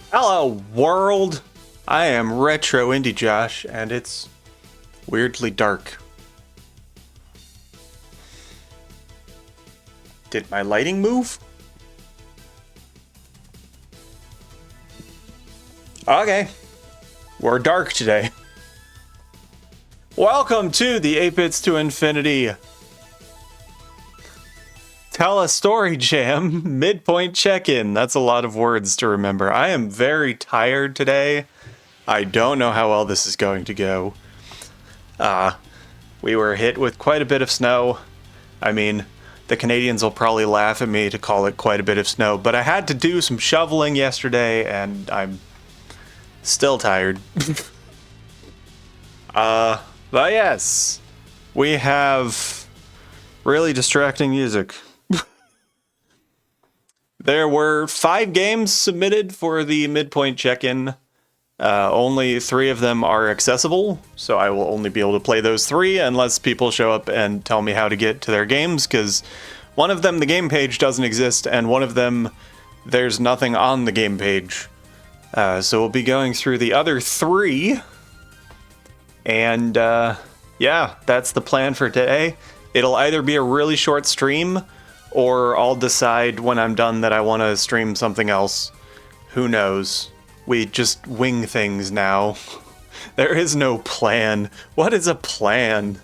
Hello, world! I am Retro Indie Josh, and it's weirdly dark. Did my lighting move? Okay. We're dark today. Welcome to the 8 Bits to Infinity Tell a Story Jam Midpoint Check-In. That's a lot of words to remember. I am very tired today. I don't know how well this is going to go. We were hit with quite a bit of snow. I mean, the Canadians will probably laugh at me to call it quite a bit of snow, but I had to do some shoveling yesterday, and I'm still tired. But yes, we have really distracting music. There were 5 games submitted for the Midpoint Check-In. Only 3 of them are accessible, so I will only be able to play those 3 unless people show up and tell me how to get to their games, because one of them, the game page doesn't exist, and one of them, there's nothing on the game page. So we'll be going through the other 3, and yeah, that's the plan for today. It'll either be a really short stream, or I'll decide when I'm done that I want to stream something else. Who knows? We just wing things now. There is no plan. What is a plan?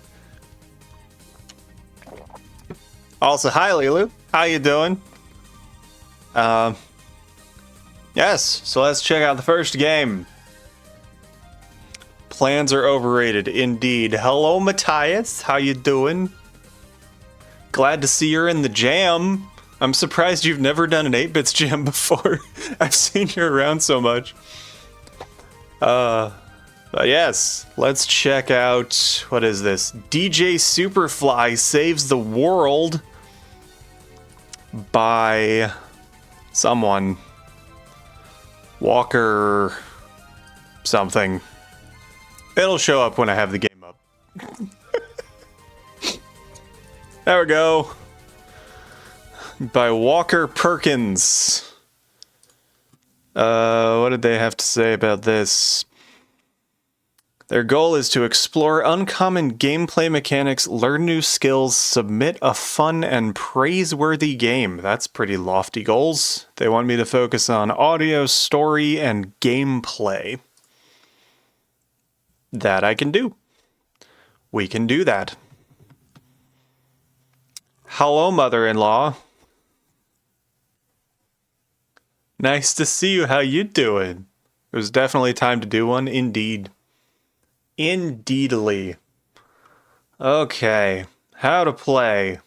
Also, hi Lilu. How you doing? Yes, so let's check out the first game. Plans are overrated, indeed. Hello, Matthias. How you doing? Glad to see you're in the jam. I'm surprised you've never done an 8-Bits jam before. I've seen you around so much. But yes, let's check out, what is this? DJ Superfly Saves the World by someone. Walker something. It'll show up when I have the game up. There we go. By Walker Perkins. What did they have to say about this? Their goal is to explore uncommon gameplay mechanics, learn new skills, submit a fun and praiseworthy game. That's pretty lofty goals. They want me to focus on audio, story, and gameplay. That I can do. We can do that. Hello, mother-in-law. Nice to see you. How you doing? It was definitely time to do one, indeed. Indeedly. Okay, how to play.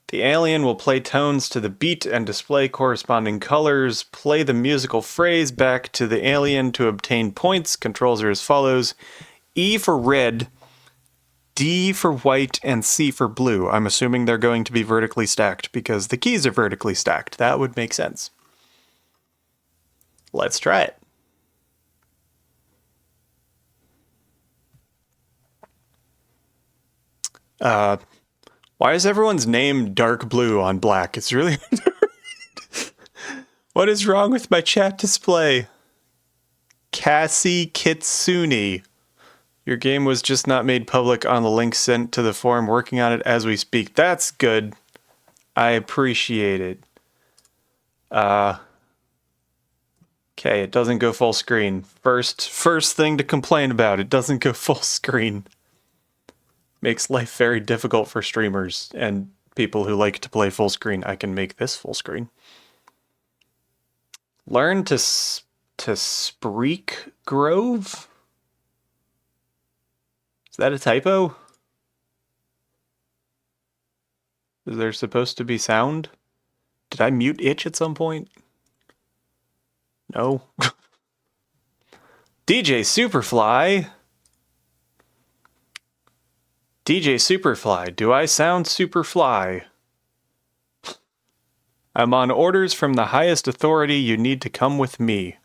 The alien will play tones to the beat and display corresponding colors. Play the musical phrase back to the alien to obtain points. Controls are as follows. E for red, D for white, and C for blue. I'm assuming they're going to be vertically stacked because the keys are vertically stacked. That would make sense. Let's try it. Why is everyone's name dark blue on black? It's really hard to read. What is wrong with my chat display? Cassie Kitsune. Your game was just not made public on the link sent to the forum. Working on it as we speak. That's good. I appreciate it. Okay, it doesn't go full screen. First thing to complain about, it doesn't go full screen. Makes life very difficult for streamers and people who like to play full screen. I can make this full screen. Learn to Spreek Grove? Is that a typo? Is there supposed to be sound? Did I mute itch at some point? No. DJ Superfly. DJ Superfly, do I sound Superfly? I'm on orders from the highest authority. You need to come with me.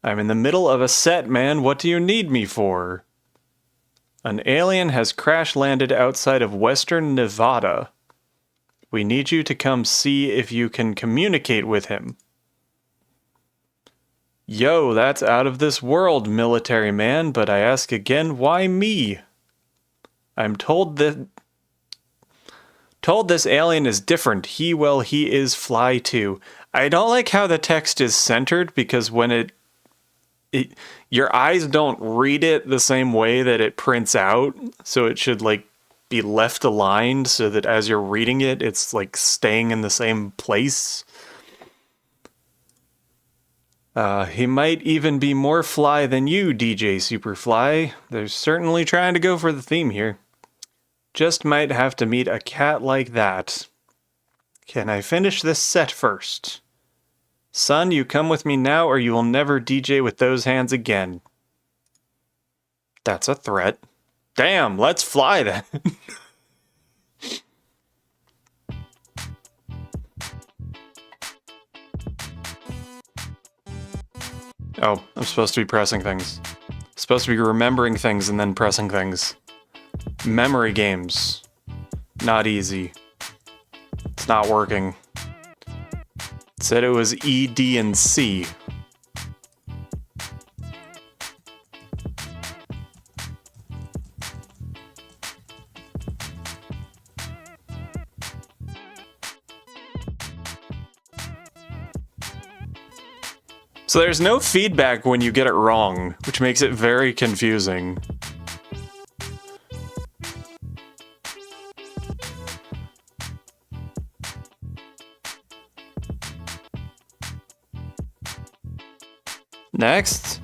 I'm in the middle of a set, man. What do you need me for? An alien has crash-landed outside of western Nevada. We need you to come see if you can communicate with him. Yo, that's out of this world, military man, but I ask again, why me? I'm told this alien is different. He is fly too. I don't like how the text is centered because when your eyes don't read it the same way that it prints out, so it should like be left aligned so that as you're reading it, it's like staying in the same place. He might even be more fly than you, DJ Superfly. They're certainly trying to go for the theme here. Just might have to meet a cat like that. Can I finish this set first? Son, you come with me now or you will never DJ with those hands again. That's a threat. Damn, let's fly then. Oh, I'm supposed to be pressing things. Supposed to be remembering things and then pressing things. Memory games. Not easy. It's not working. It said it was E, D, and C. So there's no feedback when you get it wrong, which makes it very confusing. Next.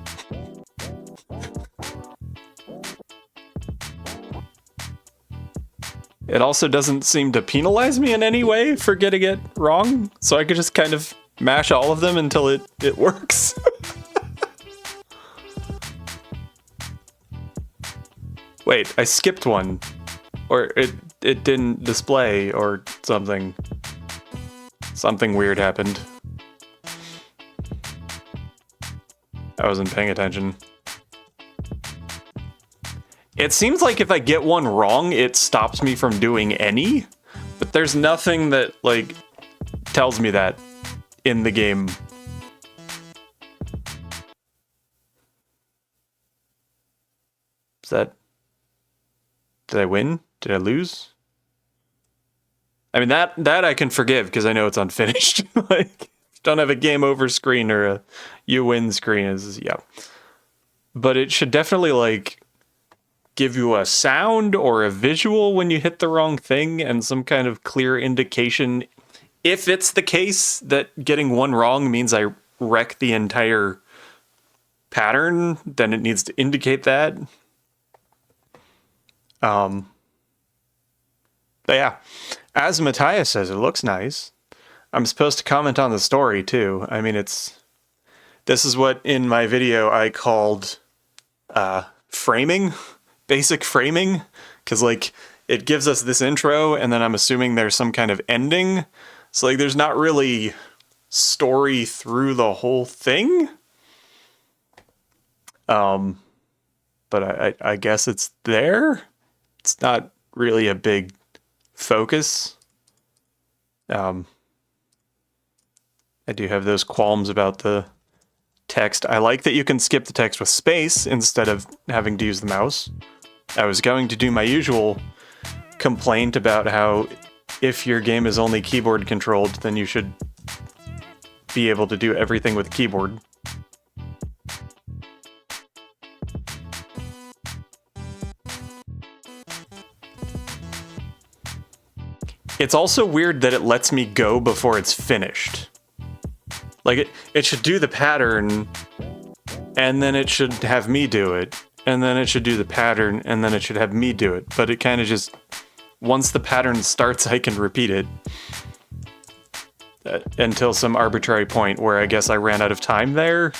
It also doesn't seem to penalize me in any way for getting it wrong, so I could just kind of mash all of them until it works. Wait, I skipped one. Or it didn't display or something. Something weird happened. I wasn't paying attention. It seems like if I get one wrong, it stops me from doing any, but there's nothing that, like, tells me that in the game. Is that... Did I win? Did I lose? I mean, that I can forgive because I know it's unfinished. Like, don't have a game over screen or a you win screen. Yeah. But it should definitely, like, give you a sound or a visual when you hit the wrong thing and some kind of clear indication. If it's the case that getting one wrong means I wreck the entire pattern, then it needs to indicate that. But yeah, as Matthias says, it looks nice. I'm supposed to comment on the story too. I mean, this is what in my video I called framing, basic framing, because like it gives us this intro and then I'm assuming there's some kind of ending. So like there's not really story through the whole thing. But I guess it's there. It's not really a big focus. I do have those qualms about the text. I like that you can skip the text with space instead of having to use the mouse. I was going to do my usual complaint about how if your game is only keyboard controlled, then you should be able to do everything with keyboard. It's also weird that it lets me go before it's finished. Like, it should do the pattern, and then it should have me do it, and then it should do the pattern, and then it should have me do it. But it kind of just, once the pattern starts, I can repeat it. Until some arbitrary point where I guess I ran out of time there.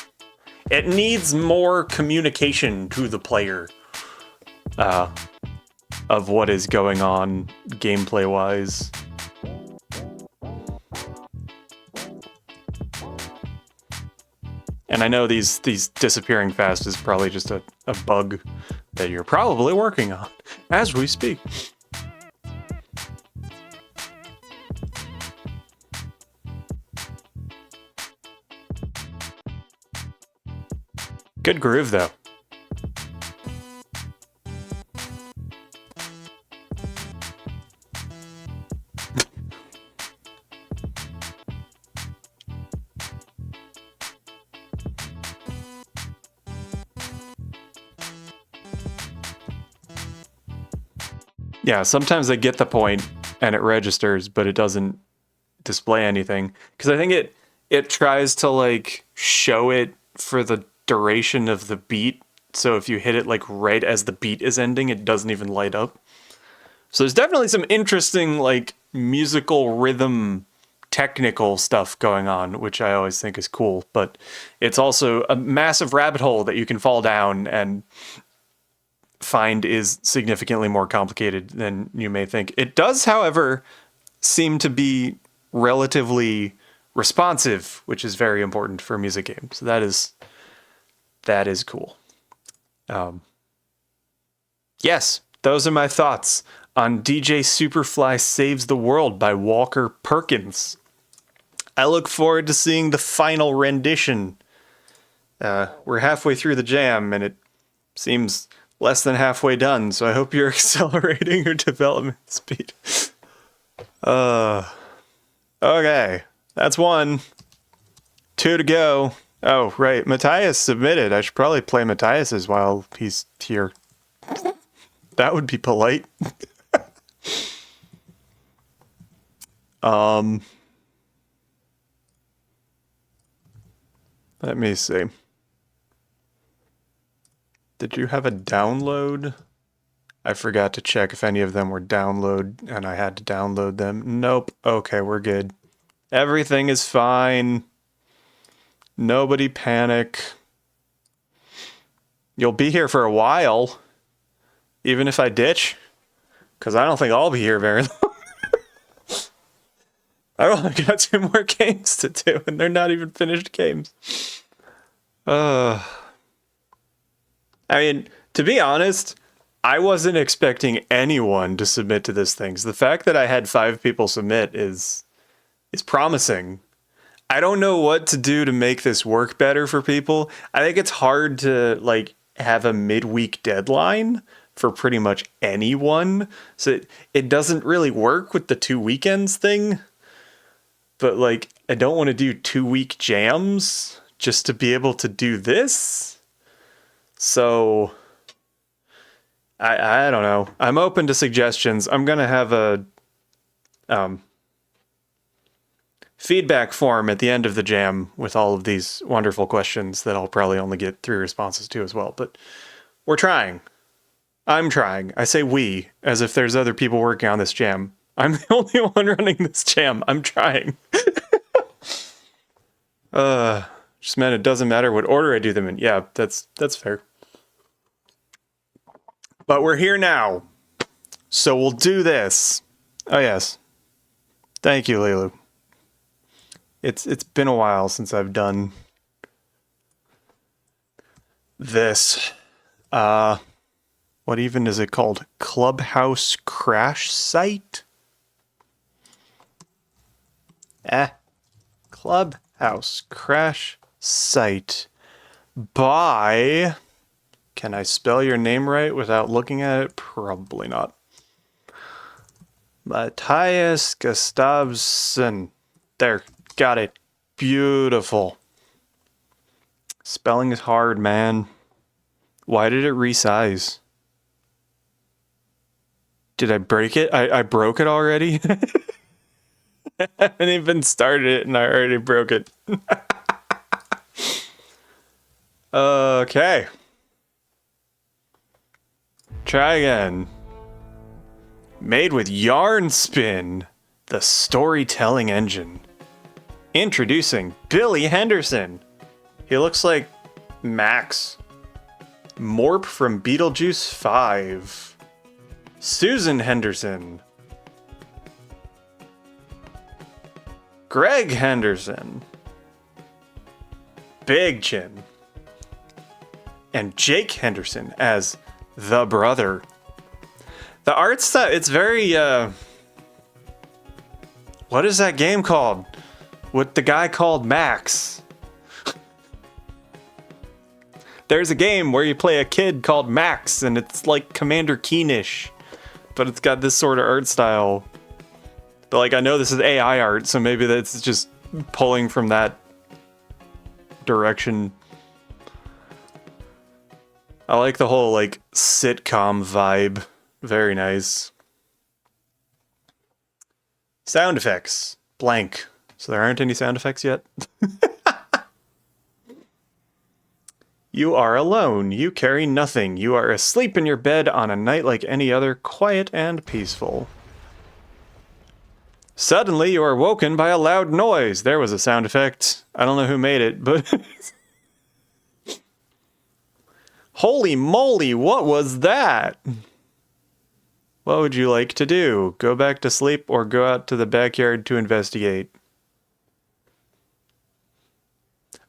It needs more communication to the player. Of what is going on gameplay-wise. And I know these disappearing fast is probably just a bug that you're probably working on as we speak. Good groove, though. Yeah, sometimes I get the point and it registers, but it doesn't display anything. Because I think it tries to like show it for the duration of the beat. So if you hit it like right as the beat is ending, it doesn't even light up. So there's definitely some interesting like musical rhythm technical stuff going on, which I always think is cool. But it's also a massive rabbit hole that you can fall down and find is significantly more complicated than you may think. It does, however, seem to be relatively responsive, which is very important for a music game. So that is cool. Yes, those are my thoughts on DJ Superfly Saves the World by Walker Perkins. I look forward to seeing the final rendition. We're halfway through the jam, and it seems less than halfway done, so I hope you're accelerating your development speed. Okay, that's 1. 2 to go. Oh, right, Matthias submitted. I should probably play Matthias's while he's here. That would be polite. Let me see. Did you have a download? I forgot to check if any of them were download and I had to download them. Nope. Okay, we're good. Everything is fine. Nobody panic. You'll be here for a while, even if I ditch, because I don't think I'll be here very long. I've only got 2 more games to do, and they're not even finished games. I mean, to be honest, I wasn't expecting anyone to submit to this thing. So the fact that I had 5 people submit is promising. I don't know what to do to make this work better for people. I think it's hard to like have a midweek deadline for pretty much anyone. So it doesn't really work with the 2 weekends thing. But like, I don't want to do 2-week jams just to be able to do this. So I don't know. I'm open to suggestions. I'm going to have a feedback form at the end of the jam with all of these wonderful questions that I'll probably only get 3 responses to as well. But we're trying. I'm trying. I say we, as if there's other people working on this jam. I'm the only one running this jam. I'm trying. Just meant it doesn't matter what order I do them in. Yeah, that's fair. But we're here now. So we'll do this. Oh yes. Thank you, Lilu. It's been a while since I've done this. What even is it called? Clubhouse Crash Site? Clubhouse Crash Site by... Can I spell your name right without looking at it? Probably not. Matthias Gustavsson. There, got it. Beautiful. Spelling is hard, man. Why did it resize? Did I break it? I broke it already? I haven't even started it and I already broke it. Okay. Try again. Made with Yarn Spin, the storytelling engine. Introducing Billy Henderson. He looks like Max. Morp from Beetlejuice 5. Susan Henderson. Greg Henderson. Big Chin. And Jake Henderson as the brother. The art style, it's very, what is that game called? With the guy called Max. There's a game where you play a kid called Max, and it's like Commander Keenish, but it's got this sort of art style. But like, I know this is AI art, so maybe that's just pulling from that direction. I like the whole like sitcom vibe. Very nice. Sound effects. Blank. So there aren't any sound effects yet? You are alone. You carry nothing. You are asleep in your bed on a night like any other, quiet and peaceful. Suddenly, you are woken by a loud noise. There was a sound effect. I don't know who made it, but... Holy moly, what was that? What would you like to do? Go back to sleep or go out to the backyard to investigate?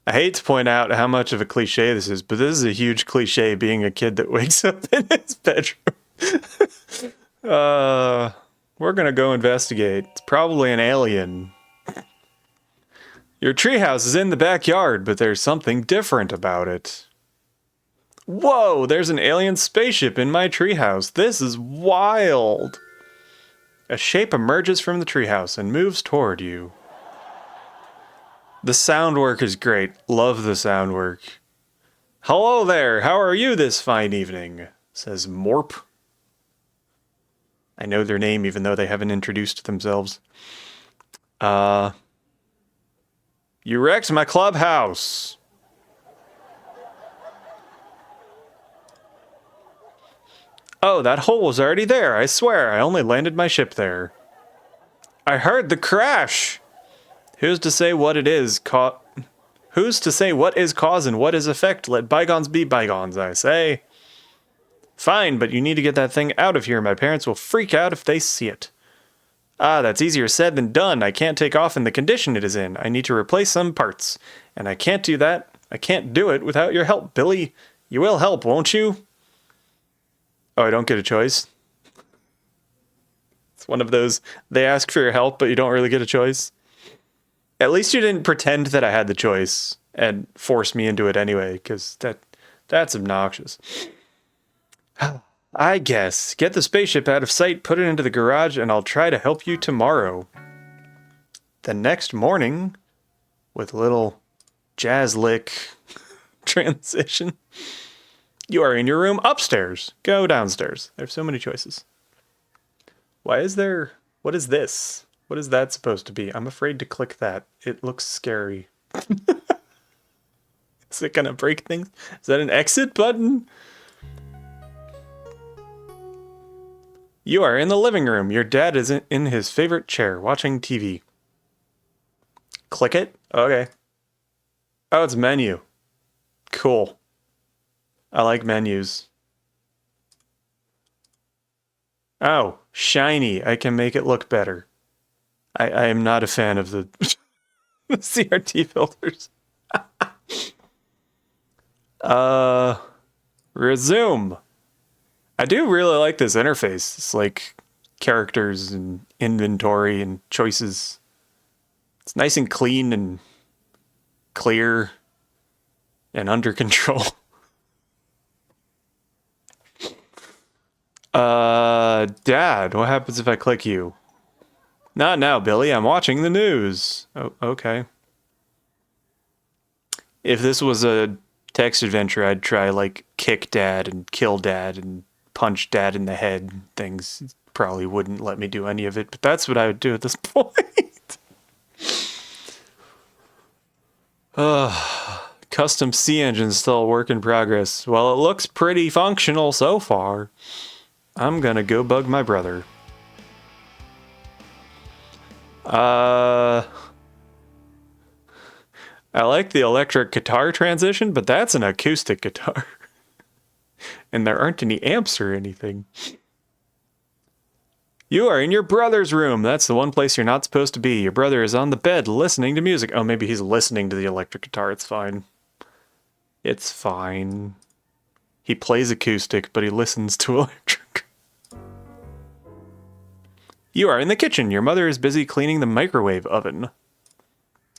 I hate to point out how much of a cliche this is, but this is a huge cliche, being a kid that wakes up in his bedroom. We're gonna go investigate. It's probably an alien. Your treehouse is in the backyard, but there's something different about it. Whoa, there's an alien spaceship in my treehouse. This is wild. A shape emerges from the treehouse and moves toward you. The sound work is great. Love the sound work. Hello there, how are you this fine evening? Says Morp. I know their name even though they haven't introduced themselves. You wrecked my clubhouse. Oh, that hole was already there. I swear, I only landed my ship there. I heard the crash. Who's to say what it is? Who's to say what is cause and what is effect? Let bygones be bygones, I say. Fine, but you need to get that thing out of here. My parents will freak out if they see it. Ah, that's easier said than done. I can't take off in the condition it is in. I need to replace some parts. And I can't do that. I can't do it without your help, Billy. You will help, won't you? Oh, I don't get a choice. It's one of those, they ask for your help, but you don't really get a choice. At least you didn't pretend that I had the choice and force me into it anyway, because that's obnoxious. I guess. Get the spaceship out of sight, put it into the garage, and I'll try to help you tomorrow. The next morning, with a little jazz lick transition, you are in your room upstairs. Go downstairs. There's so many choices. Why is there... What is this? What is that supposed to be? I'm afraid to click that. It looks scary. Is it gonna break things? Is that an exit button? You are in the living room. Your dad is in his favorite chair, watching TV. Click it? Okay. Oh, it's menu. Cool. I like menus. Oh, shiny. I can make it look better. I am not a fan of the CRT filters. Resume. I do really like this interface. It's like characters and inventory and choices. It's nice and clean and clear and under control. Dad, what happens if I click you? Not now, Billy. I'm watching the news. Oh, okay. If this was a text adventure, I'd try, like, kick Dad and kill Dad and punch Dad in the head and things. It probably wouldn't let me do any of it, but that's what I would do at this point. Custom C engine still a work in progress. Well, it looks pretty functional so far. I'm gonna go bug my brother. I like the electric guitar transition, but that's an acoustic guitar. And there aren't any amps or anything. You are in your brother's room. That's the one place you're not supposed to be. Your brother is on the bed listening to music. Oh, maybe he's listening to the electric guitar. It's fine. It's fine. He plays acoustic, but he listens to electric. You are in the kitchen. Your mother is busy cleaning the microwave oven.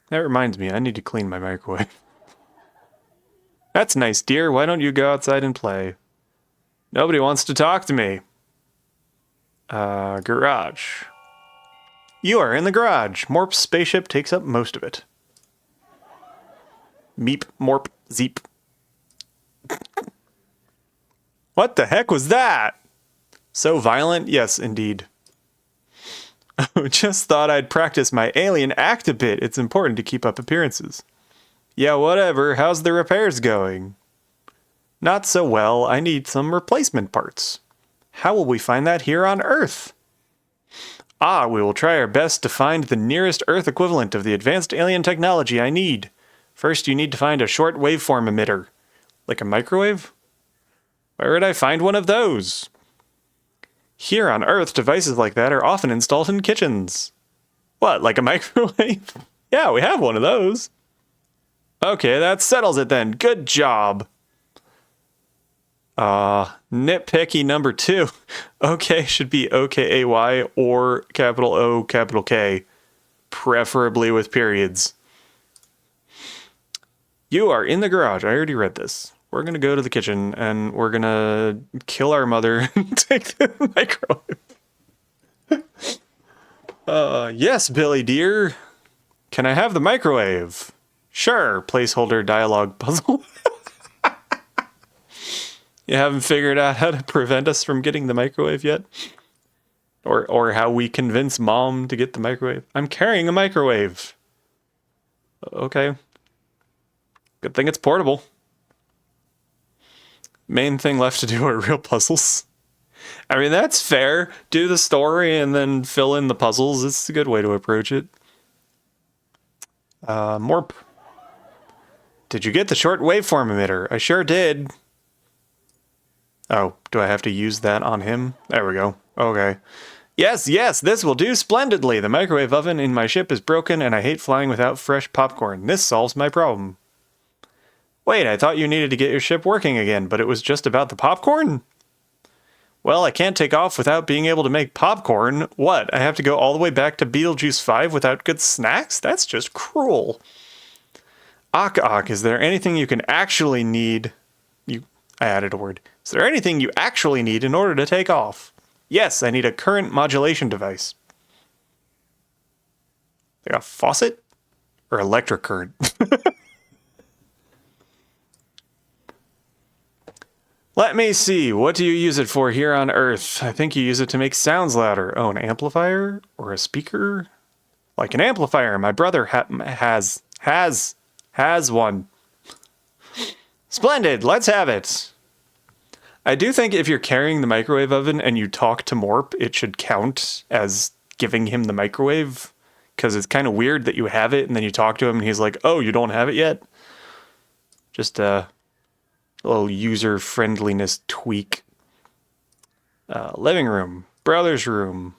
That reminds me, I need to clean my microwave. That's nice, dear. Why don't you go outside and play? Nobody wants to talk to me. Garage. You are in the garage. Morp's spaceship takes up most of it. Meep, morp, zeep. What the heck was that? So violent? Yes, indeed. Just thought I'd practice my alien act a bit. It's important to keep up appearances. Yeah, whatever. How's the repairs going? Not so well. I need some replacement parts. How will we find that here on Earth? We will try our best to find the nearest Earth equivalent of the advanced alien technology I need. First, you need to find a short waveform emitter. Like a microwave? Where would I find one of those? Here on Earth, devices like that are often installed in kitchens. What, like a microwave? Yeah, we have one of those. Okay, that settles it then. Good job. Nitpicky number 2. Okay should be O-K-A-Y or capital O, capital K. Preferably with periods. You are in the garage. I already read this. We're going to go to the kitchen and we're going to kill our mother and take the microwave. Yes, Billy dear. Can I have the microwave? Sure. Placeholder dialogue puzzle. You haven't figured out how to prevent us from getting the microwave yet? Or how we convince Mom to get the microwave? I'm carrying a microwave. Okay. Good thing it's portable. Main thing left to do are real puzzles. I mean, that's fair. Do the story and then fill in the puzzles. It's a good way to approach it. Morp. Did you get the short waveform emitter? I sure did. Oh, do I have to use that on him? There we go. Okay. Yes, this will do splendidly. The microwave oven in my ship is broken and I hate flying without fresh popcorn. This solves my problem. Wait, I thought you needed to get your ship working again, but it was just about the popcorn? Well, I can't take off without being able to make popcorn. What, I have to go all the way back to Beetlejuice 5 without good snacks? That's just cruel. Ak, is there anything you can actually need? I added a word. Is there anything you actually need in order to take off? Yes, I need a current modulation device. Like a faucet? Or electric current? Let me see. What do you use it for here on Earth? I think you use it to make sounds louder. Oh, an amplifier? Or a speaker? Like an amplifier. My brother has one. Splendid. Let's have it. I do think if you're carrying the microwave oven and you talk to Morp, it should count as giving him the microwave. Because it's kind of weird that you have it and then you talk to him and he's like, oh, you don't have it yet? Just a little user friendliness tweak. Living room. Brother's room.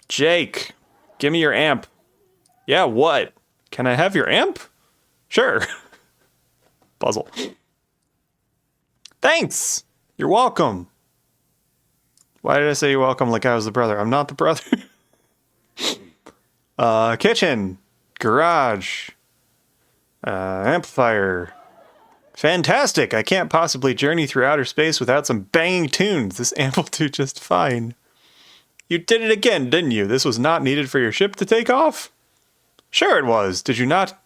Jake, give me your amp. Yeah, what? Can I have your amp? Sure. Puzzle. Thanks! You're welcome. Why did I say you're welcome like I was the brother? I'm not the brother. Kitchen. Garage. Amplifier. Fantastic! I can't possibly journey through outer space without some banging tunes. This amp will do just fine. You did it again, didn't you? This was not needed for your ship to take off? Sure it was. Did you not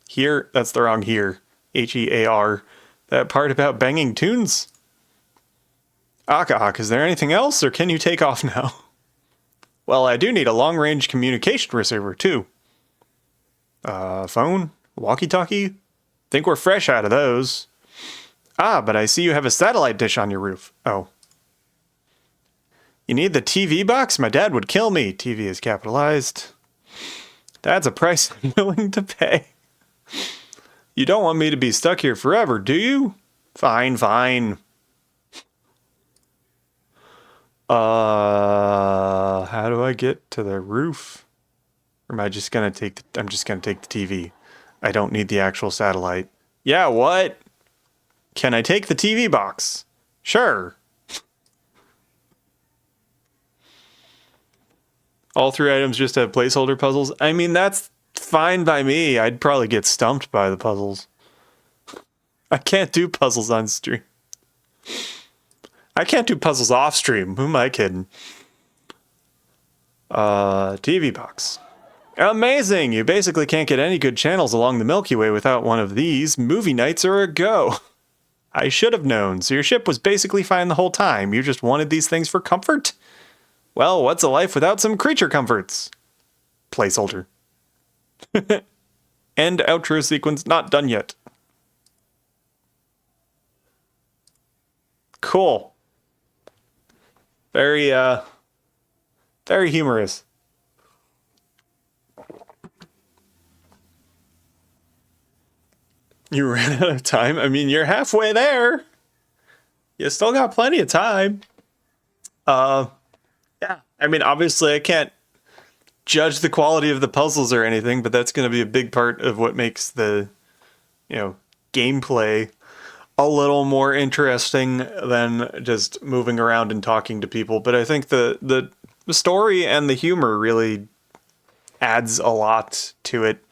hear? That's the wrong hear. H-E-A-R. That part about banging tunes? Ak, is there anything else, or can you take off now? Well, I do need a long-range communication receiver, too. Phone? Walkie-talkie? Think we're fresh out of those. But I see you have a satellite dish on your roof. Oh. You need the TV box? My dad would kill me. TV is capitalized. That's a price I'm willing to pay. You don't want me to be stuck here forever, do you? Fine. How do I get to the roof? Or am I just gonna take I'm just gonna take the TV. I don't need the actual satellite. Yeah, what? Can I take the TV box? Sure. All 3 items just have placeholder puzzles. I mean, that's fine by me. I'd probably get stumped by the puzzles. I can't do puzzles on stream. I can't do puzzles off stream. Who am I kidding? TV box. Amazing! You basically can't get any good channels along the Milky Way without one of these. Movie nights are a go. I should have known. So your ship was basically fine the whole time. You just wanted these things for comfort? Well, what's a life without some creature comforts? Placeholder. End outro sequence not done yet. Cool. Very humorous. You ran out of time? I mean, you're halfway there. You still got plenty of time. Yeah. I mean, obviously I can't judge the quality of the puzzles or anything, but that's going to be a big part of what makes the, gameplay a little more interesting than just moving around and talking to people. But I think the story and the humor really adds a lot to it,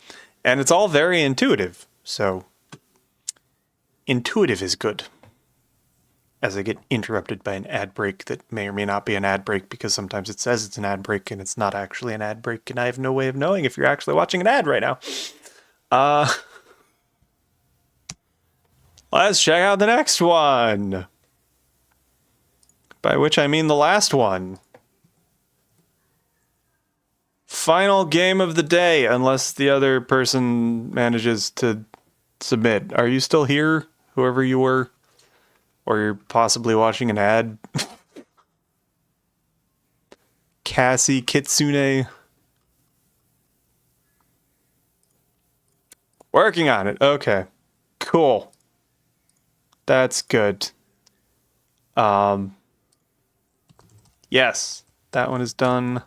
and it's all very intuitive. So intuitive is good. As I get interrupted by an ad break that may or may not be an ad break, because sometimes it says it's an ad break and it's not actually an ad break, and I have no way of knowing if you're actually watching an ad right now. Let's check out the next one. By which I mean the last one. Final game of the day, unless the other person manages to submit. Are you still here, whoever you were? Or you're possibly watching an ad? Cassie Kitsune. Working on it. Okay. Cool. That's good. Yes. That one is done.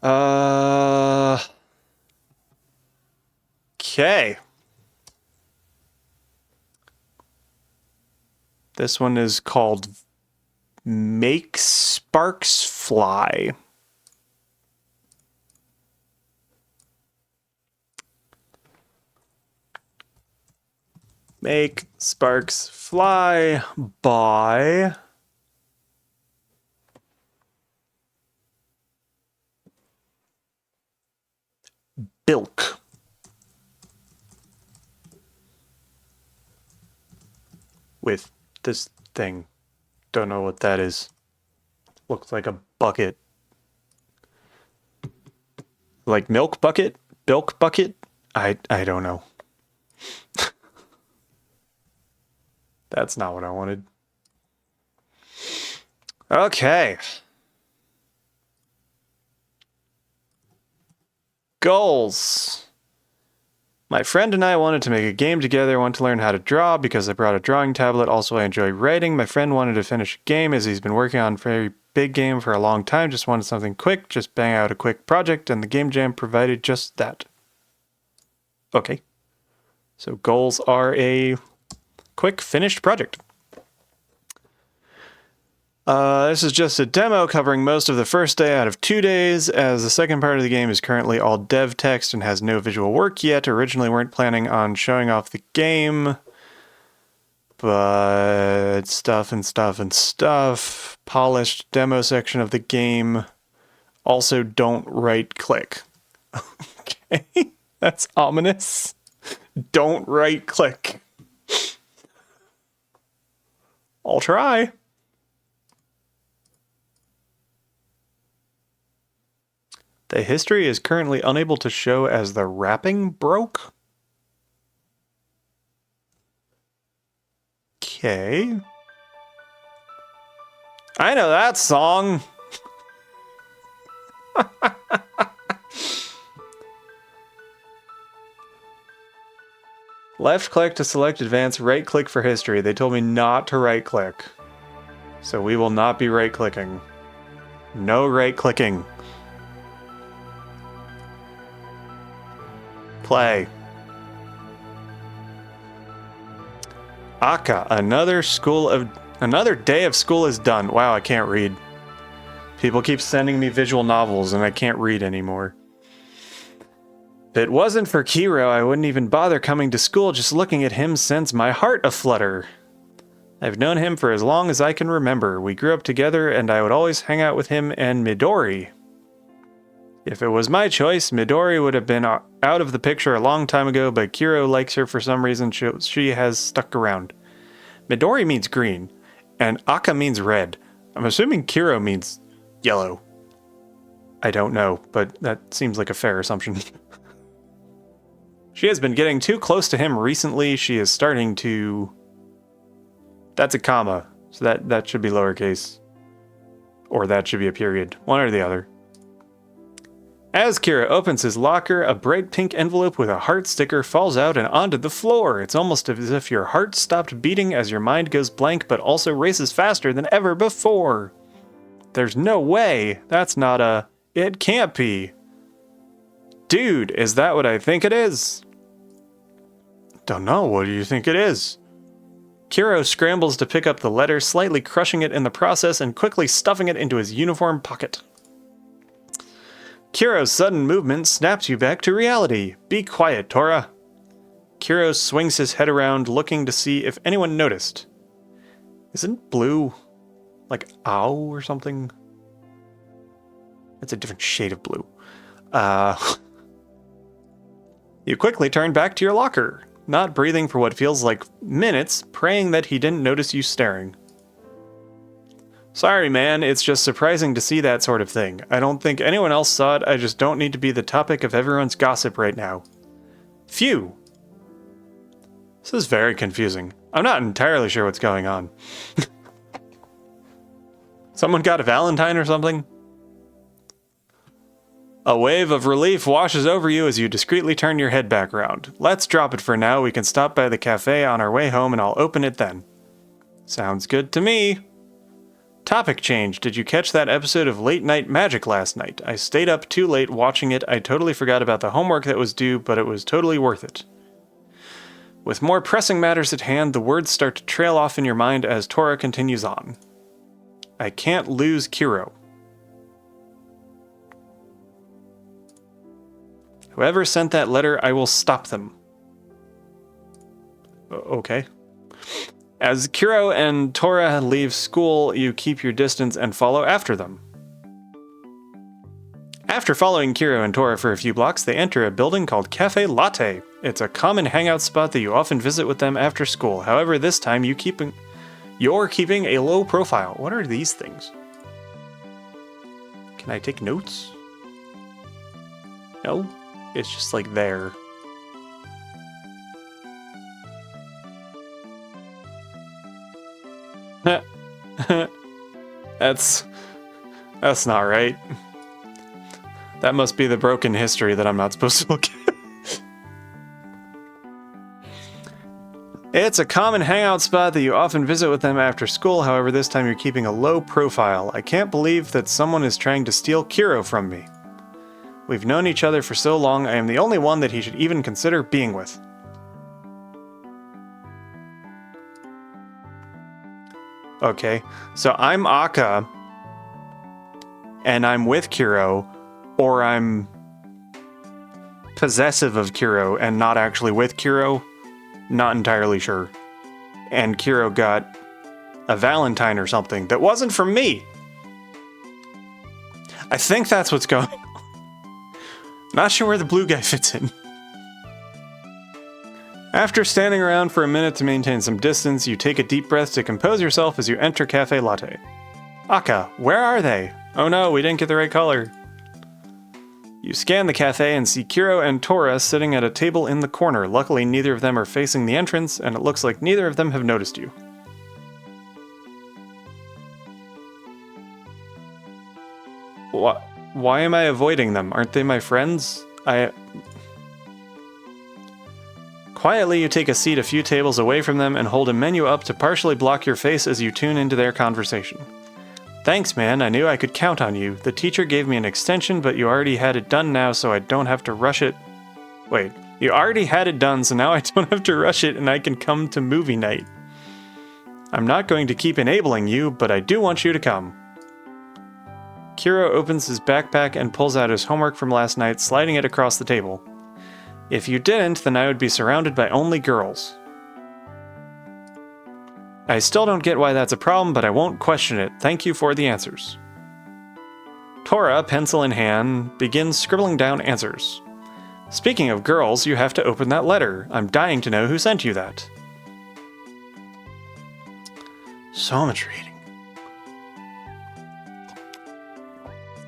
Okay. This one is called Make Sparks Fly. Make Sparks Fly by Bilk. With this thing. Don't know what that is. Looks like a bucket. Like milk bucket? Bilk bucket? I don't know. That's not what I wanted. Okay. Goals. My friend and I wanted to make a game together. I want to learn how to draw because I brought a drawing tablet. Also, I enjoy writing. My friend wanted to finish a game as he's been working on a very big game for a long time. Just wanted something quick. Just bang out a quick project, and the game jam provided just that. Okay. So goals are a quick finished project. This is just a demo covering most of the first day out of 2 days, as the second part of the game is currently all dev text and has no visual work yet. Originally weren't planning on showing off the game, but stuff. Polished demo section of the game. Also don't right click. Okay, that's ominous. Don't right click. I'll try. The history is currently unable to show as the wrapping broke. Okay. I know that song. Left click to select advance, right click for history. They told me not to right click. So we will not be right clicking. No right clicking. Play. Aka, another day of school is done. Wow, I can't read. People keep sending me visual novels and I can't read anymore. If it wasn't for Kiro, I wouldn't even bother coming to school. Just looking at him sends my heart aflutter. I've known him for as long as I can remember. We grew up together, and I would always hang out with him and Midori. If it was my choice, Midori would have been out of the picture a long time ago, but Kiro likes her for some reason. She has stuck around. Midori means green, and Aka means red. I'm assuming Kiro means yellow. I don't know, but that seems like a fair assumption. She has been getting too close to him recently. She is starting to... That's a comma, so that should be lowercase. Or that should be a period. One or the other. As Kira opens his locker, a bright pink envelope with a heart sticker falls out and onto the floor. It's almost as if your heart stopped beating as your mind goes blank, but also races faster than ever before. There's no way. That's not a... It can't be. Dude, is that what I think it is? Don't know. What do you think it is? Kiro scrambles to pick up the letter, slightly crushing it in the process and quickly stuffing it into his uniform pocket. Kiro's sudden movement snaps you back to reality. Be quiet, Tora. Kiro swings his head around, looking to see if anyone noticed. Isn't blue like ow or something? It's a different shade of blue. You quickly turn back to your locker, not breathing for what feels like minutes, praying that he didn't notice you staring. Sorry, man, it's just surprising to see that sort of thing. I don't think anyone else saw it, I just don't need to be the topic of everyone's gossip right now. Phew. This is very confusing. I'm not entirely sure what's going on. Someone got a Valentine or something? A wave of relief washes over you as you discreetly turn your head back around. Let's drop it for now. We can stop by the cafe on our way home and I'll open it then. Sounds good to me. Topic change. Did you catch that episode of Late Night Magic last night? I stayed up too late watching it. I totally forgot about the homework that was due, but it was totally worth it. With more pressing matters at hand, the words start to trail off in your mind as Tora continues on. I can't lose Kiro. Whoever sent that letter, I will stop them. Okay. As Kiro and Tora leave school, you keep your distance and follow after them. After following Kiro and Tora for a few blocks, they enter a building called Cafe Latte. It's a common hangout spot that you often visit with them after school. However, this time you're keeping a low profile. What are these things? Can I take notes? No? It's just like there. That's not right. That must be the broken history that I'm not supposed to look at. It's a common hangout spot that you often visit with them after school. However, this time you're keeping a low profile. I can't believe that someone is trying to steal Kiro from me. We've known each other for so long, I am the only one that he should even consider being with. Okay, so I'm Aka, and I'm with Kiro, or I'm possessive of Kiro and not actually with Kiro. Not entirely sure. And Kiro got a Valentine or something that wasn't from me. I think that's what's going on. Not sure where the blue guy fits in. After standing around for a minute to maintain some distance, you take a deep breath to compose yourself as you enter Cafe Latte. Aka, where are they? Oh no, we didn't get the right color. You scan the cafe and see Kiro and Tora sitting at a table in the corner. Luckily, neither of them are facing the entrance, and it looks like neither of them have noticed you. Why am I avoiding them? Aren't they my friends? Quietly, you take a seat a few tables away from them and hold a menu up to partially block your face as you tune into their conversation. Thanks, man. I knew I could count on you. The teacher gave me an extension, but you already had it done now, so I don't have to rush it. Wait, you already had it done, so now I don't have to rush it and I can come to movie night. I'm not going to keep enabling you, but I do want you to come. Kiro opens his backpack and pulls out his homework from last night, sliding it across the table. If you didn't, then I would be surrounded by only girls. I still don't get why that's a problem, but I won't question it. Thank you for the answers. Tora, pencil in hand, begins scribbling down answers. Speaking of girls, you have to open that letter. I'm dying to know who sent you that. So much reading.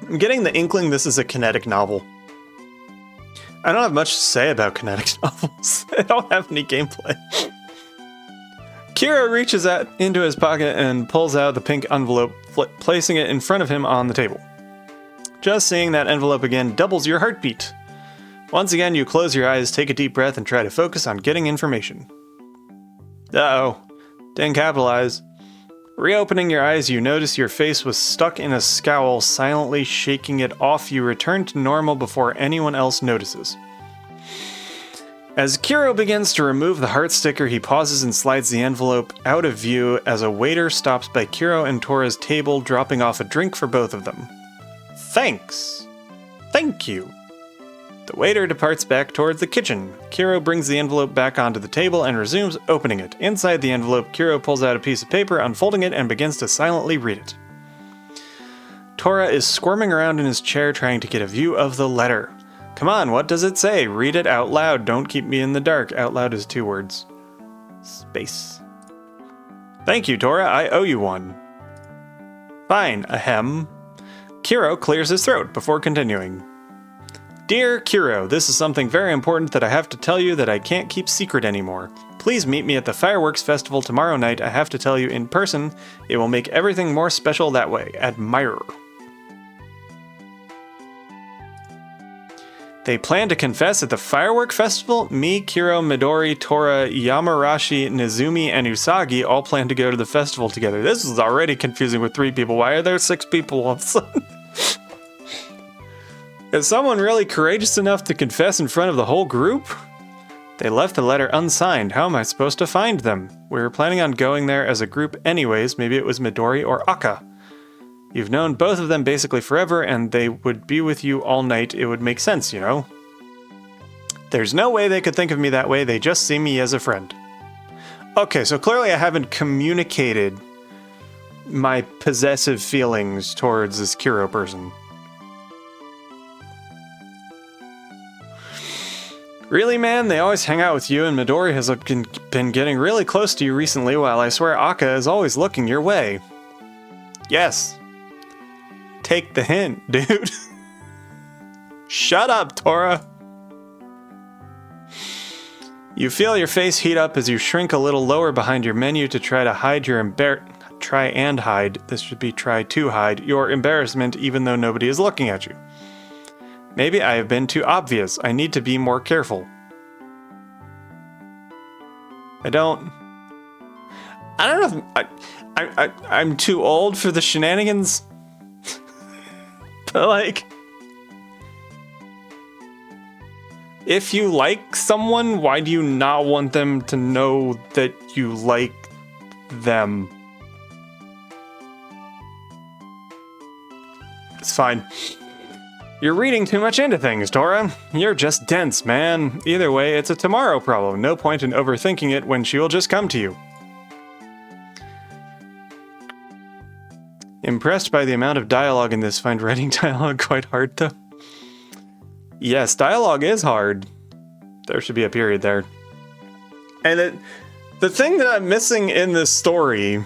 I'm getting the inkling this is a kinetic novel. I don't have much to say about kinetic novels. I don't have any gameplay. Kiro reaches out into his pocket and pulls out the pink envelope, placing it in front of him on the table. Just seeing that envelope again doubles your heartbeat. Once again, you close your eyes, take a deep breath, and try to focus on getting information. Uh-oh. Didn't capitalize. Reopening your eyes, you notice your face was stuck in a scowl, silently shaking it off. You return to normal before anyone else notices. As Kiro begins to remove the heart sticker, he pauses and slides the envelope out of view as a waiter stops by Kiro and Tora's table, dropping off a drink for both of them. Thanks. Thank you. The waiter departs back towards the kitchen. Kiro brings the envelope back onto the table and resumes opening it. Inside the envelope, Kiro pulls out a piece of paper, unfolding it, and begins to silently read it. Tora is squirming around in his chair trying to get a view of the letter. Come on, what does it say? Read it out loud. Don't keep me in the dark. Out loud is 2 words. Space. Thank you, Tora. I owe you one. Fine, ahem. Kiro clears his throat before continuing. Dear Kiro, this is something very important that I have to tell you that I can't keep secret anymore. Please meet me at the fireworks festival tomorrow night. I have to tell you in person. It will make everything more special that way. Admirer. They plan to confess at the firework festival? Me, Kiro, Midori, Tora, Yamarashi, Nezumi, and Usagi all plan to go to the festival together. This is already confusing with 3 people. Why are there 6 people all of a sudden? Is someone really courageous enough to confess in front of the whole group? They left the letter unsigned. How am I supposed to find them? We were planning on going there as a group anyways. Maybe it was Midori or Akka. You've known both of them basically forever, and they would be with you all night. It would make sense, you know? There's no way they could think of me that way. They just see me as a friend. Okay, so clearly I haven't communicated my possessive feelings towards this Kiro person. Really, man? They always hang out with you, and Midori has been getting really close to you recently, while I swear Akka is always looking your way. Yes. Take the hint, dude. Shut up, Tora. You feel your face heat up as you shrink a little lower behind your menu to try to hide your try and hide. This should be try to hide your embarrassment even though nobody is looking at you. Maybe I have been too obvious. I need to be more careful. I don't know if I'm too old for the shenanigans. But like, if you like someone, why do you not want them to know that you like them? It's fine. You're reading too much into things, Tora. You're just dense, man. Either way, it's a tomorrow problem. No point in overthinking it when she will just come to you. Impressed by the amount of dialogue in this. Find writing dialogue quite hard, though. Yes, dialogue is hard. There should be a period there. And the thing that I'm missing in this story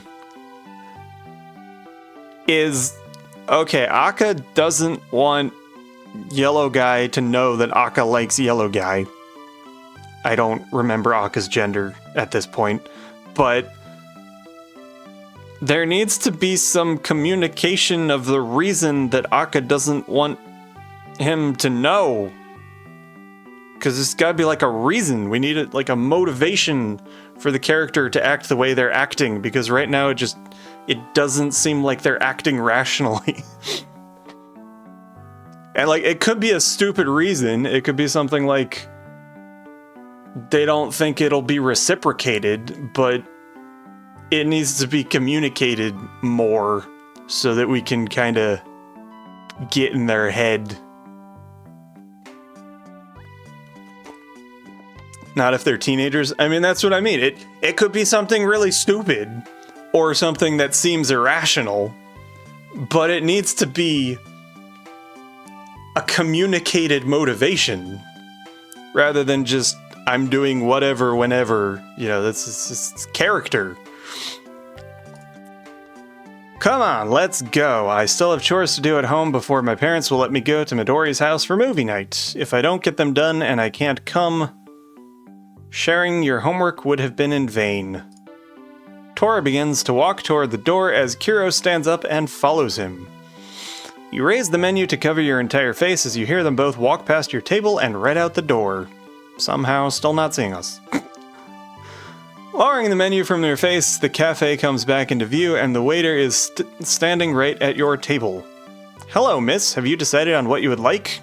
is, okay, Akka doesn't want Yellow Guy to know that Akka likes Yellow Guy. I don't remember Akka's gender at this point, but there needs to be some communication of the reason that Akka doesn't want him to know. Because there's gotta be like a reason. We need like a motivation for the character to act the way they're acting, because right now it doesn't seem like they're acting rationally. And like, it could be a stupid reason. It could be something like they don't think it'll be reciprocated, but it needs to be communicated more so that we can kind of get in their head. Not if they're teenagers. I mean, that's what I mean. It could be something really stupid or something that seems irrational, but it needs to be a communicated motivation rather than just I'm doing whatever whenever. You know, that's character. Come on, let's go. I still have chores to do at home before my parents will let me go to Midori's house for movie night. If I don't get them done and I can't come, sharing your homework would have been in vain. Tora begins to walk toward the door as Kuro stands up and follows him. You raise the menu to cover your entire face as you hear them both walk past your table and right out the door. Somehow still not seeing us. Lowering the menu from their face, the cafe comes back into view and the waiter is standing right at your table. Hello, miss. Have you decided on what you would like?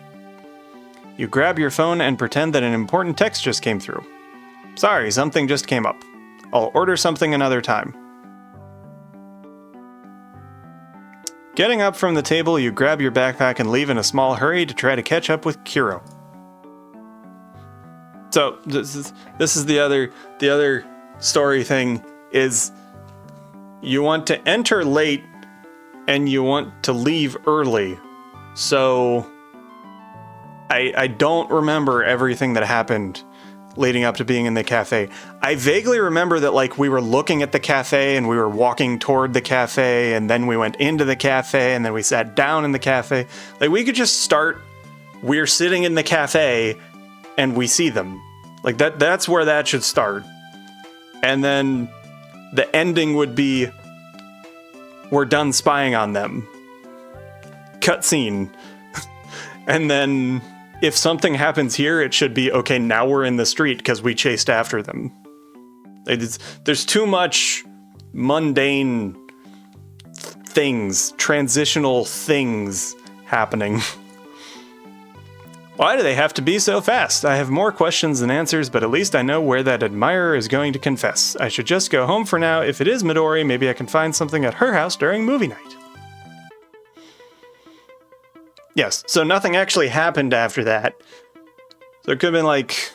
You grab your phone and pretend that an important text just came through. Sorry, something just came up. I'll order something another time. Getting up from the table, you grab your backpack and leave in a small hurry to try to catch up with Kuro. So, this is the other story thing is you want to enter late and you want to leave early. So I don't remember everything that happened leading up to being in the cafe. I vaguely remember that like we were looking at the cafe and we were walking toward the cafe and then we went into the cafe and then we sat down in the cafe. Like we could just start, we're sitting in the cafe and we see them. Like that's where that should start. And then the ending would be, we're done spying on them. Cutscene. And then if something happens here, it should be, okay, now we're in the street because we chased after them. There's too much mundane things, transitional things happening. Why do they have to be so fast? I have more questions than answers, but at least I know where that admirer is going to confess. I should just go home for now. If it is Midori, maybe I can find something at her house during movie night. Yes, so nothing actually happened after that. So it could have been like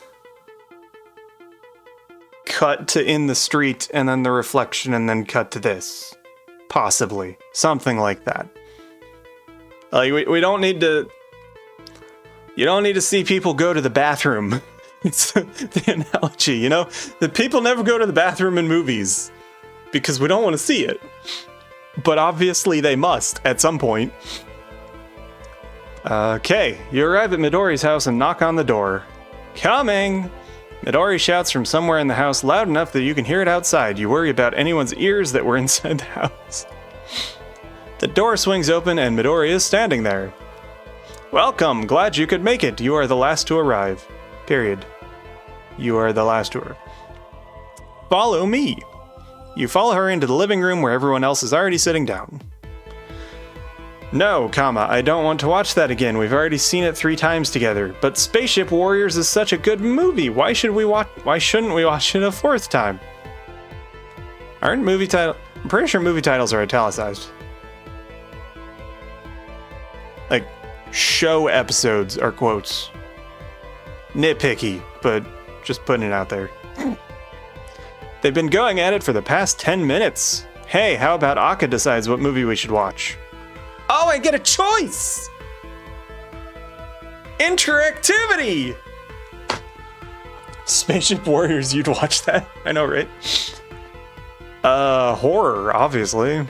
cut to in the street and then the reflection and then cut to this. Possibly. Something like that. Like we don't need to... You don't need to see people go to the bathroom. It's the analogy, you know? The people never go to the bathroom in movies because we don't want to see it. But obviously they must at some point. Okay, you arrive at Midori's house and knock on the door. Coming! Midori shouts from somewhere in the house loud enough that you can hear it outside. You worry about anyone's ears that were inside the house. The door swings open and Midori is standing there. Welcome, glad you could make it. You are the last to arrive. Period. You are the last to arrive. Follow me. You follow her into the living room where everyone else is already sitting down. No, I don't want to watch that again. We've already seen it 3 times together. But Spaceship Warriors is such a good movie. Why shouldn't we watch it a 4th time? Aren't movie titles... I'm pretty sure movie titles are italicized. Like, show episodes are quotes. Nitpicky, but just putting it out there. They've been going at it for the past 10 minutes. Hey, how about Akka decides what movie we should watch? Oh, I get a choice! Interactivity! Spaceship Warriors, you'd watch that? I know, right? Horror, obviously.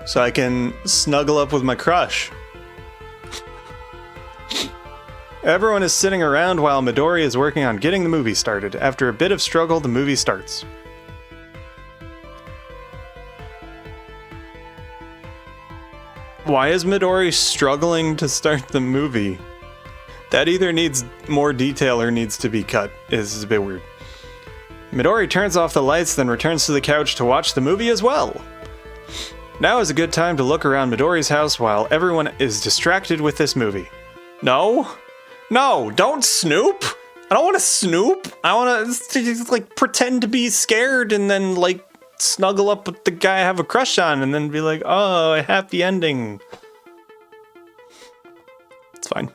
So I can snuggle up with my crush. Everyone is sitting around while Midori is working on getting the movie started. After a bit of struggle, the movie starts. Why is Midori struggling to start the movie? That either needs more detail or needs to be cut. This is a bit weird. Midori turns off the lights, then returns to the couch to watch the movie as well. Now is a good time to look around Midori's house while everyone is distracted with this movie. No? No, don't snoop! I don't want to snoop! I want to, like, pretend to be scared and then, like, snuggle up with the guy I have a crush on and then be like, oh, a happy ending. It's fine.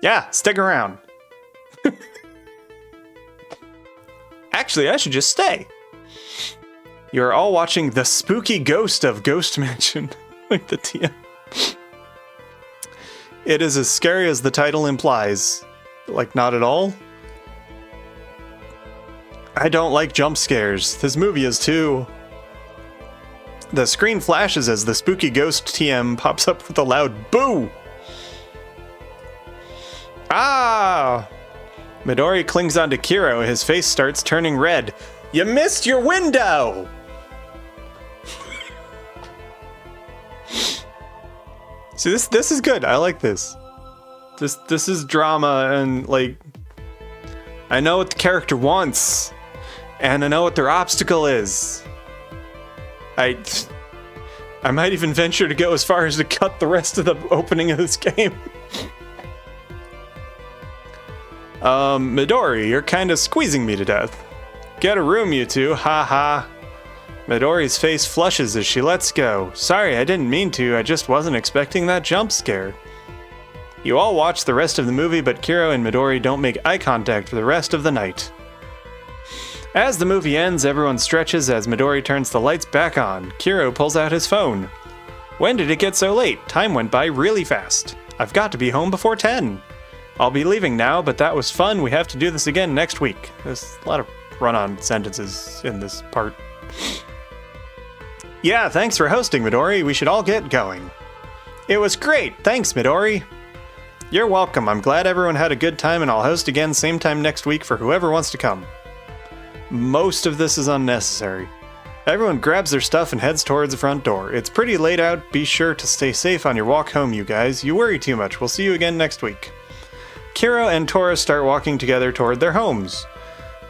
Yeah, stick around. Actually, I should just stay. You're all watching The Spooky Ghost of Ghost Mansion. Like the TM. It is as scary as the title implies. Like, not at all. I don't like jump scares. This movie is too. The screen flashes as the spooky ghost TM pops up with a loud boo. Ah! Midori clings onto Kiro. His face starts turning red. You missed your window! See, this is good. I like this. This is drama, and like, I know what the character wants, and I know what their obstacle is. I might even venture to go as far as to cut the rest of the opening of this game. Midori, you're kinda squeezing me to death. Get a room, you two, ha ha. Midori's face flushes as she lets go. Sorry, I didn't mean to, I just wasn't expecting that jump scare. You all watch the rest of the movie, but Kiro and Midori don't make eye contact for the rest of the night. As the movie ends, everyone stretches as Midori turns the lights back on. Kiro pulls out his phone. When did it get so late? Time went by really fast. I've got to be home before 10. I'll be leaving now, but that was fun. We have to do this again next week. There's a lot of run-on sentences in this part. Yeah, thanks for hosting, Midori. We should all get going. It was great. Thanks, Midori. You're welcome. I'm glad everyone had a good time, and I'll host again same time next week for whoever wants to come. Most of this is unnecessary. Everyone grabs their stuff and heads towards the front door. It's pretty late out. Be sure to stay safe on your walk home, you guys. You worry too much. We'll see you again next week. Kiro and Tora start walking together toward their homes.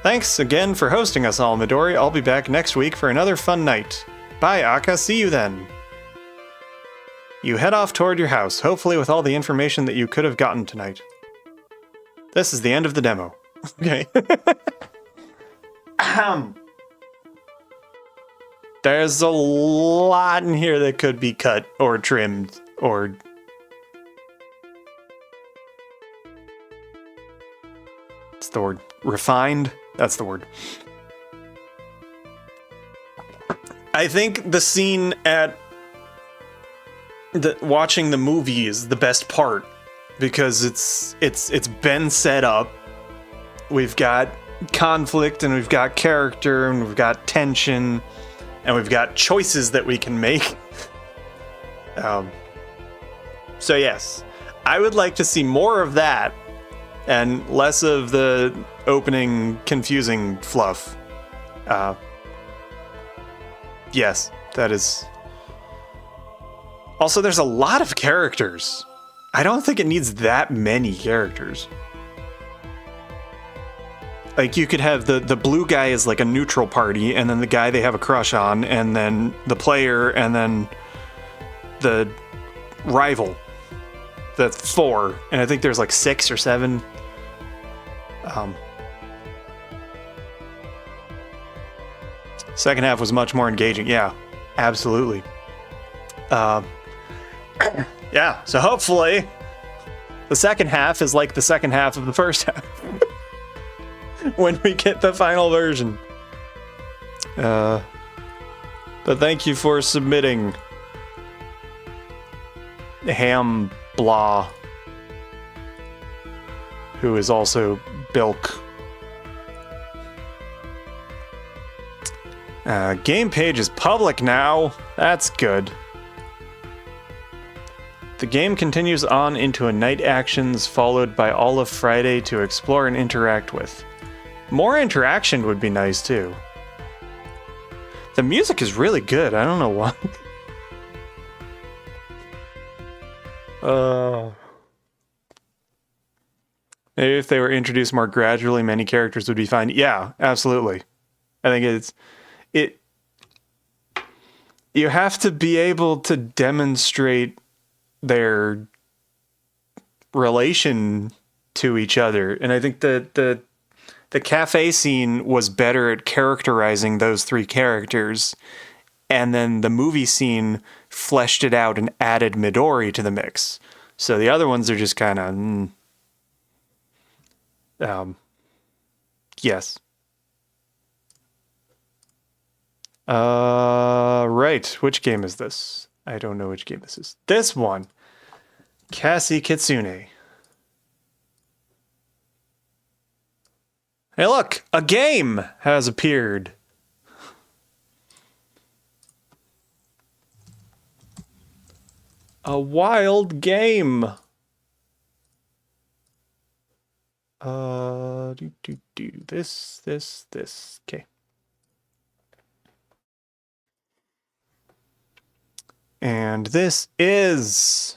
Thanks again for hosting us all, Midori. I'll be back next week for another fun night. Bye, Akka. See you then. You head off toward your house, hopefully with all the information that you could have gotten tonight. This is the end of the demo. Okay. There's a lot in here that could be cut or trimmed or... What's the word? Refined? That's the word. I think the scene at watching the movie is the best part because it's been set up. We've got conflict and we've got character and we've got tension and we've got choices that we can make. So yes, I would like to see more of that and less of the opening confusing fluff. Yes, that is. Also, there's a lot of characters. I don't think it needs that many characters. Like, you could have the blue guy is like a neutral party, and then the guy they have a crush on, and then the player, and then the rival. That's 4. And I think there's like 6 or 7. Second half was much more engaging. Yeah, absolutely. Yeah, so hopefully the second half is like the second half of the first half. When we get the final version. But thank you for submitting. Ham Blah, who is also Bilk. Game page is public now. That's good. The game continues on into a night actions followed by all of Friday to explore and interact with. More interaction would be nice too. The music is really good. I don't know why. Maybe if they were introduced more gradually, many characters would be fine. Yeah, absolutely. I think you have to be able to demonstrate their relation to each other. And I think the cafe scene was better at characterizing those 3 characters. And then the movie scene fleshed it out and added Midori to the mix. So the other ones are just kind of... Yes. Right. Which game is this? I don't know which game this is. This one. Cassie Kitsune. Hey, look! A game has appeared. A wild game. This. Okay. And this is...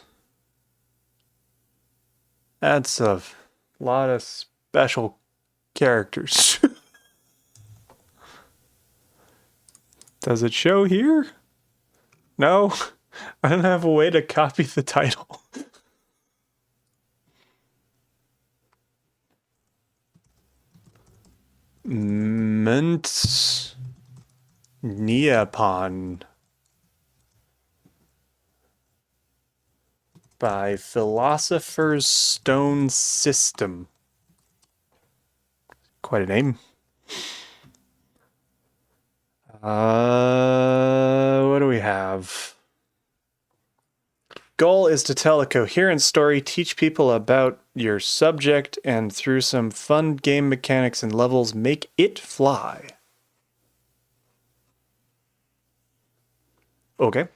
That's a lot of special characters. Does it show here? No, I don't have a way to copy the title. Mint Neapon by Philosopher's Stone System. Quite a name. What do we have? Goal is to tell a coherent story, teach people about your subject, and through some fun game mechanics and levels, make it fly. Okay.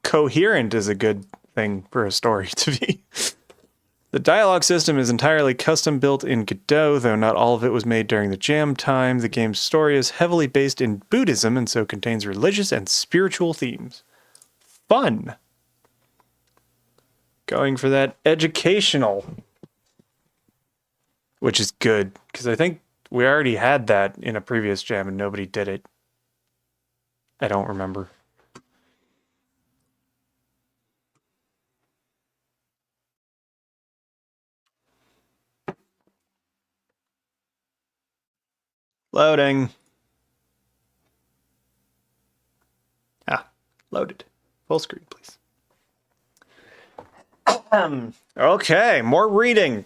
Coherent is a good thing for a story to be. The dialogue system is entirely custom built in Godot, though not all of it was made during the jam time. The game's story is heavily based in Buddhism and so contains religious and spiritual themes. Fun! Going for that educational. Which is good, because I think we already had that in a previous jam and nobody did it. I don't remember. Loading. Loaded. Full screen, please. Okay, more reading.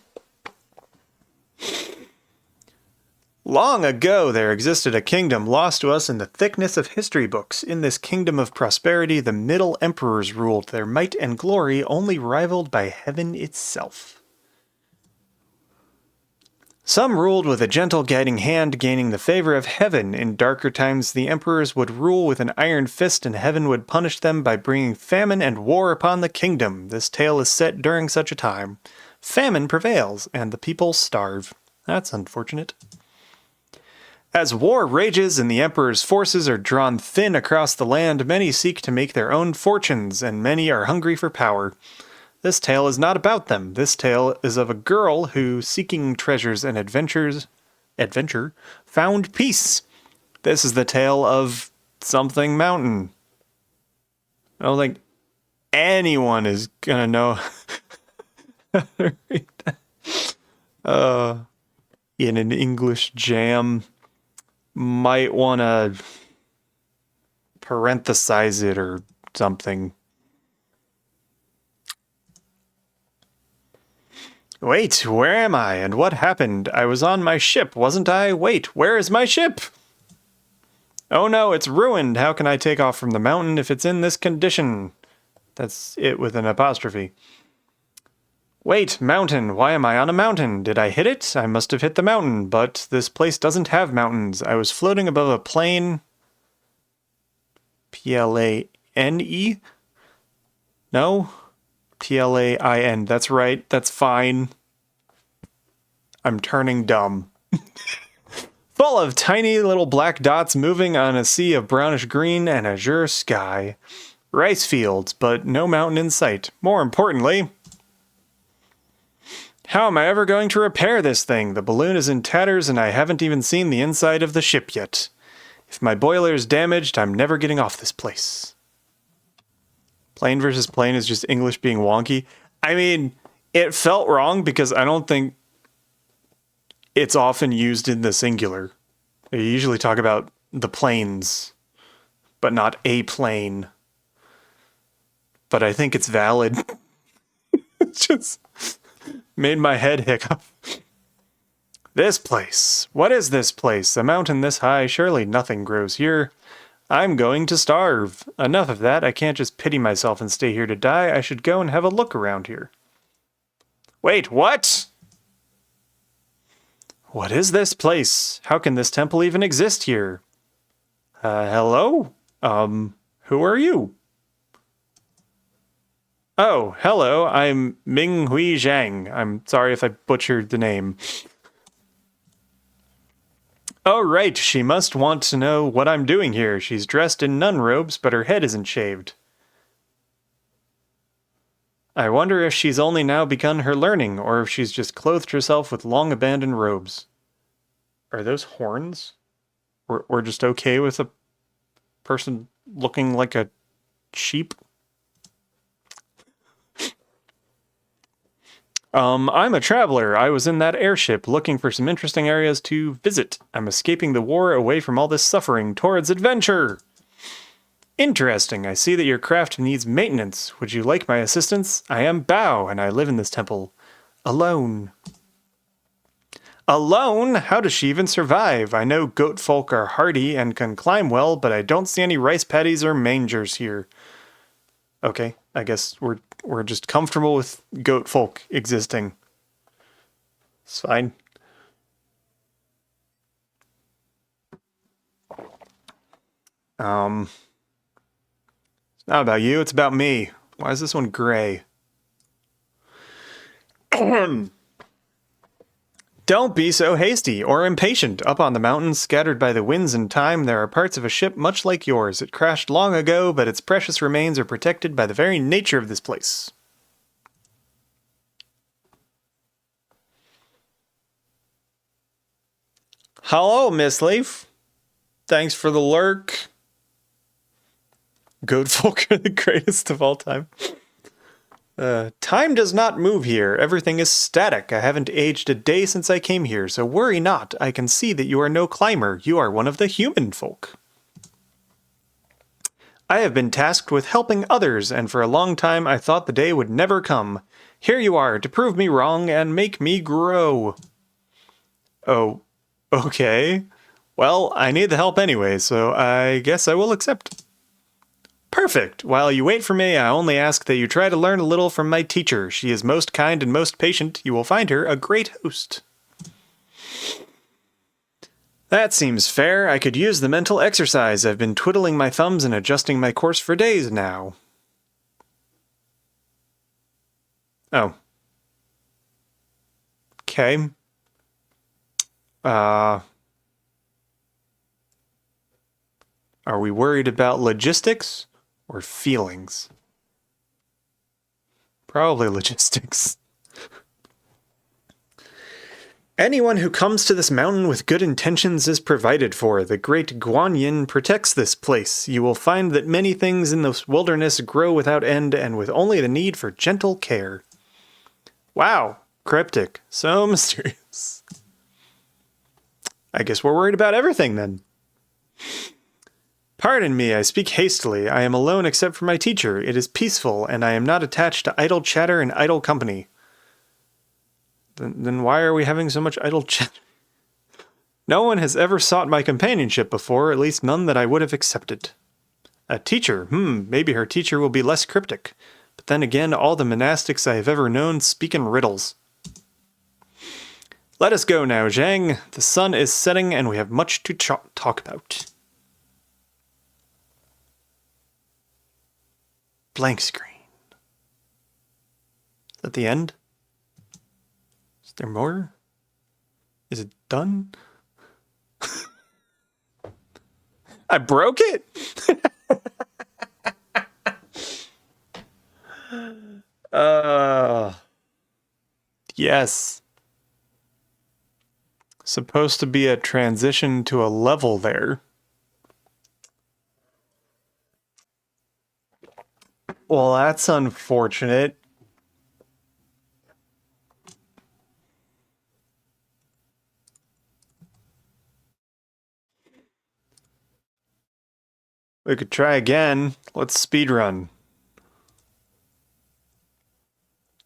Long ago, there existed a kingdom lost to us in the thickness of history books. In this kingdom of prosperity, the Middle Emperors ruled, their might and glory only rivaled by heaven itself. Some ruled with a gentle guiding hand, gaining the favor of heaven. In darker times, the emperors would rule with an iron fist, and heaven would punish them by bringing famine and war upon the kingdom. This tale is set during such a time. Famine prevails, and the people starve. That's unfortunate. As war rages and the emperor's forces are drawn thin across the land, many seek to make their own fortunes, and many are hungry for power. This tale is not about them. This tale is of a girl who, seeking treasures and adventure, found peace. This is the tale of something mountain. I don't think anyone is gonna know how to read that. In an English jam, might want to parenthesize it or something. Wait, where am I, and what happened? I was on my ship, wasn't I? Wait, where is my ship? Oh no, it's ruined. How can I take off from the mountain if it's in this condition? That's it with an apostrophe. Wait, mountain, why am I on a mountain? Did I hit it? I must have hit the mountain, but this place doesn't have mountains. I was floating above a plain. Plane? No? Plain. That's right. That's fine. I'm turning dumb. Full of tiny little black dots moving on a sea of brownish green and azure sky. Rice fields, but no mountain in sight. More importantly, how am I ever going to repair this thing? The balloon is in tatters and I haven't even seen the inside of the ship yet. If my boiler is damaged, I'm never getting off this place. Plane versus plane is just English being wonky. I mean, it felt wrong because I don't think it's often used in the singular. They usually talk about the planes, but not a plane. But I think it's valid. It just made my head hiccup. This place. What is this place? A mountain this high, surely nothing grows here. I'm going to starve. Enough of that, I can't just pity myself and stay here to die. I should go and have a look around here. Wait, what? What is this place? How can this temple even exist here? Hello? Who are you? Oh, hello, I'm Ming Hui Zhang. I'm sorry if I butchered the name. Oh, right, she must want to know what I'm doing here. She's dressed in nun robes, but her head isn't shaved. I wonder if she's only now begun her learning, or if she's just clothed herself with long-abandoned robes. Are those horns? We're just okay with a person looking like a sheep? I'm a traveler. I was in that airship looking for some interesting areas to visit. I'm escaping the war away from all this suffering towards adventure. Interesting. I see that your craft needs maintenance. Would you like my assistance? I am Bao, and I live in this temple. Alone. Alone? How does she even survive? I know goat folk are hardy and can climb well, but I don't see any rice paddies or mangers here. Okay, I guess we're just comfortable with goat folk existing. It's fine. It's not about you, it's about me. Why is this one gray? Don't be so hasty or impatient. Up on the mountains, scattered by the winds and time, there are parts of a ship much like yours. It crashed long ago, but its precious remains are protected by the very nature of this place. Hello, Miss Leaf. Thanks for the lurk. Goat folk are the greatest of all time. Time does not move here. Everything is static. I haven't aged a day since I came here, so worry not. I can see that you are no climber. You are one of the human folk. I have been tasked with helping others, and for a long time I thought the day would never come. Here you are, to prove me wrong and make me grow. Oh, okay. Well, I need the help anyway, so I guess I will accept. Perfect. While you wait for me, I only ask that you try to learn a little from my teacher. She is most kind and most patient. You will find her a great host. That seems fair. I could use the mental exercise. I've been twiddling my thumbs and adjusting my course for days now. Oh. Okay. Are we worried about logistics? Or feelings? Probably logistics. Anyone who comes to this mountain with good intentions is provided for. The great Guan Yin protects this place. You will find that many things in this wilderness grow without end and with only the need for gentle care. Wow, cryptic. So mysterious. I guess we're worried about everything then. Pardon me, I speak hastily. I am alone except for my teacher. It is peaceful, and I am not attached to idle chatter and idle company. Then why are we having so much idle chatter? No one has ever sought my companionship before, at least none that I would have accepted. A teacher? Maybe her teacher will be less cryptic. But then again, all the monastics I have ever known speak in riddles. Let us go now, Zhang. The sun is setting, and we have much to talk about. Blank screen. Is that the end? Is there more? Is it done? I broke it? Yes. Supposed to be a transition to a level there. Well, that's unfortunate. We could try again. Let's speedrun.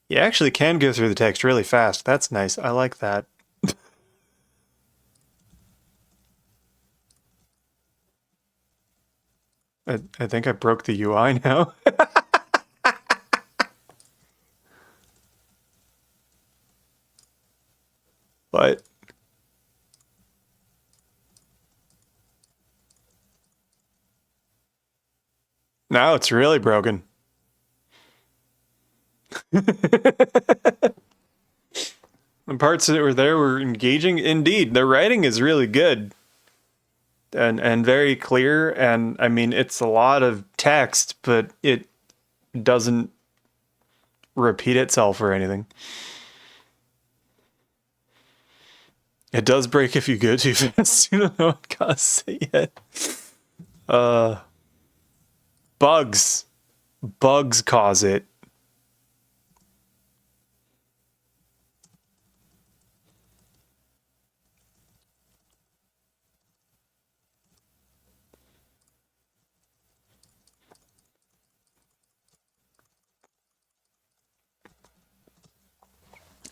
You actually can go through the text really fast. That's nice. I like that. I think I broke the UI now. But now it's really broken. The parts that were there were engaging. Indeed, the writing is really good and very clear. And I mean, it's a lot of text, but it doesn't repeat itself or anything. It does break if you go too fast. You don't know what causes it yet. Bugs. Bugs cause it.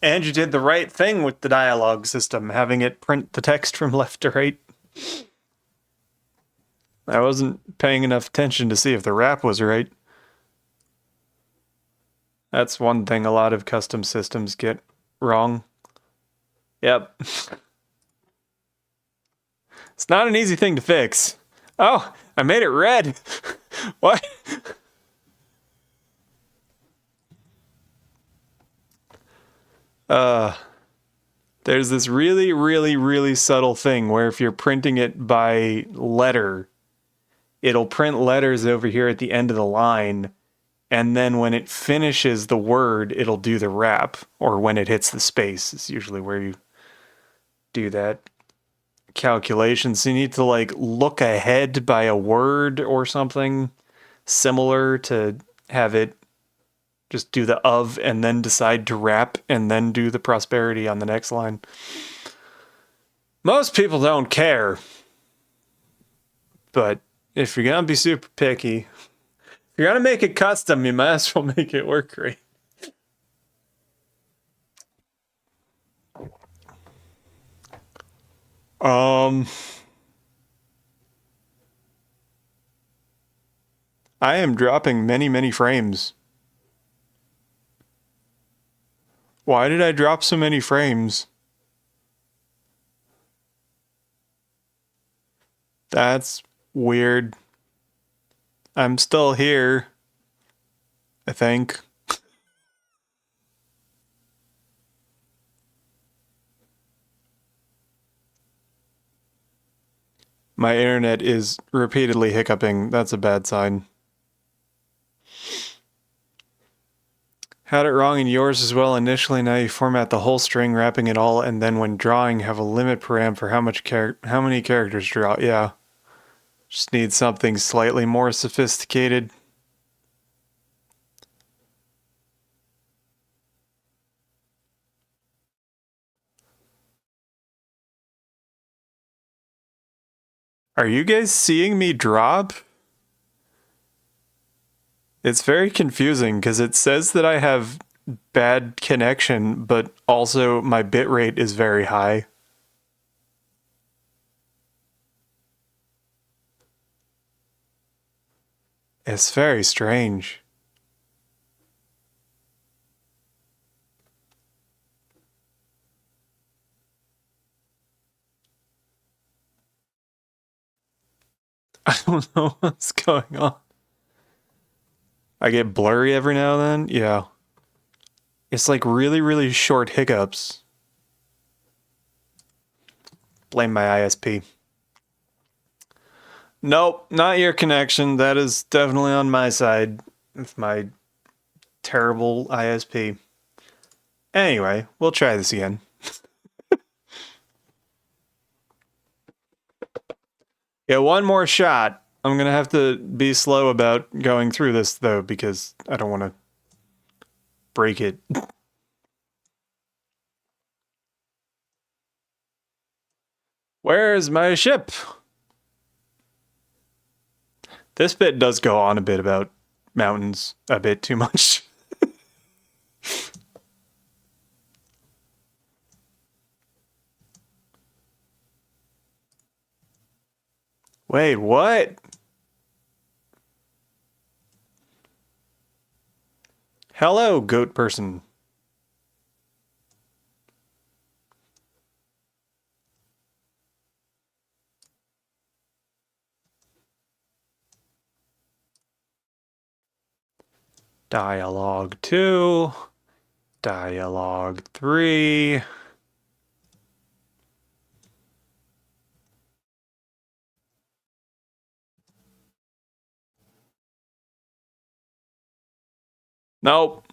And you did the right thing with the dialogue system, having it print the text from left to right. I wasn't paying enough attention to see if the wrap was right. That's one thing a lot of custom systems get wrong. Yep. It's not an easy thing to fix. Oh, I made it red. What? There's this really, really, really subtle thing where if you're printing it by letter, it'll print letters over here at the end of the line, and then when it finishes the word, it'll do the wrap, or when it hits the space is usually where you do that calculation. So you need to like look ahead by a word or something similar to have it just do the of and then decide to wrap and then do the prosperity on the next line. Most people don't care. But if you're gonna be super picky, if you're gonna make it custom, you might as well make it work great. I am dropping many, many frames. Why did I drop so many frames? That's weird. I'm still here, I think. My internet is repeatedly hiccuping. That's a bad sign. Had it wrong in yours as well initially. Now you format the whole string, wrapping it all, and then when drawing, have a limit param for how many characters draw. Yeah, just need something slightly more sophisticated. Are you guys seeing me drop? It's very confusing because it says that I have bad connection, but also my bitrate is very high. It's very strange. I don't know what's going on. I get blurry every now and then. Yeah. It's like really, really short hiccups. Blame my ISP. Nope, not your connection. That is definitely on my side with my terrible ISP. Anyway, we'll try this again. Yeah, one more shot. I'm gonna have to be slow about going through this though, because I don't want to break it. Where's my ship? This bit does go on a bit about mountains a bit too much. Wait, what? Hello, goat person. Dialogue 2. Dialogue 3. Nope.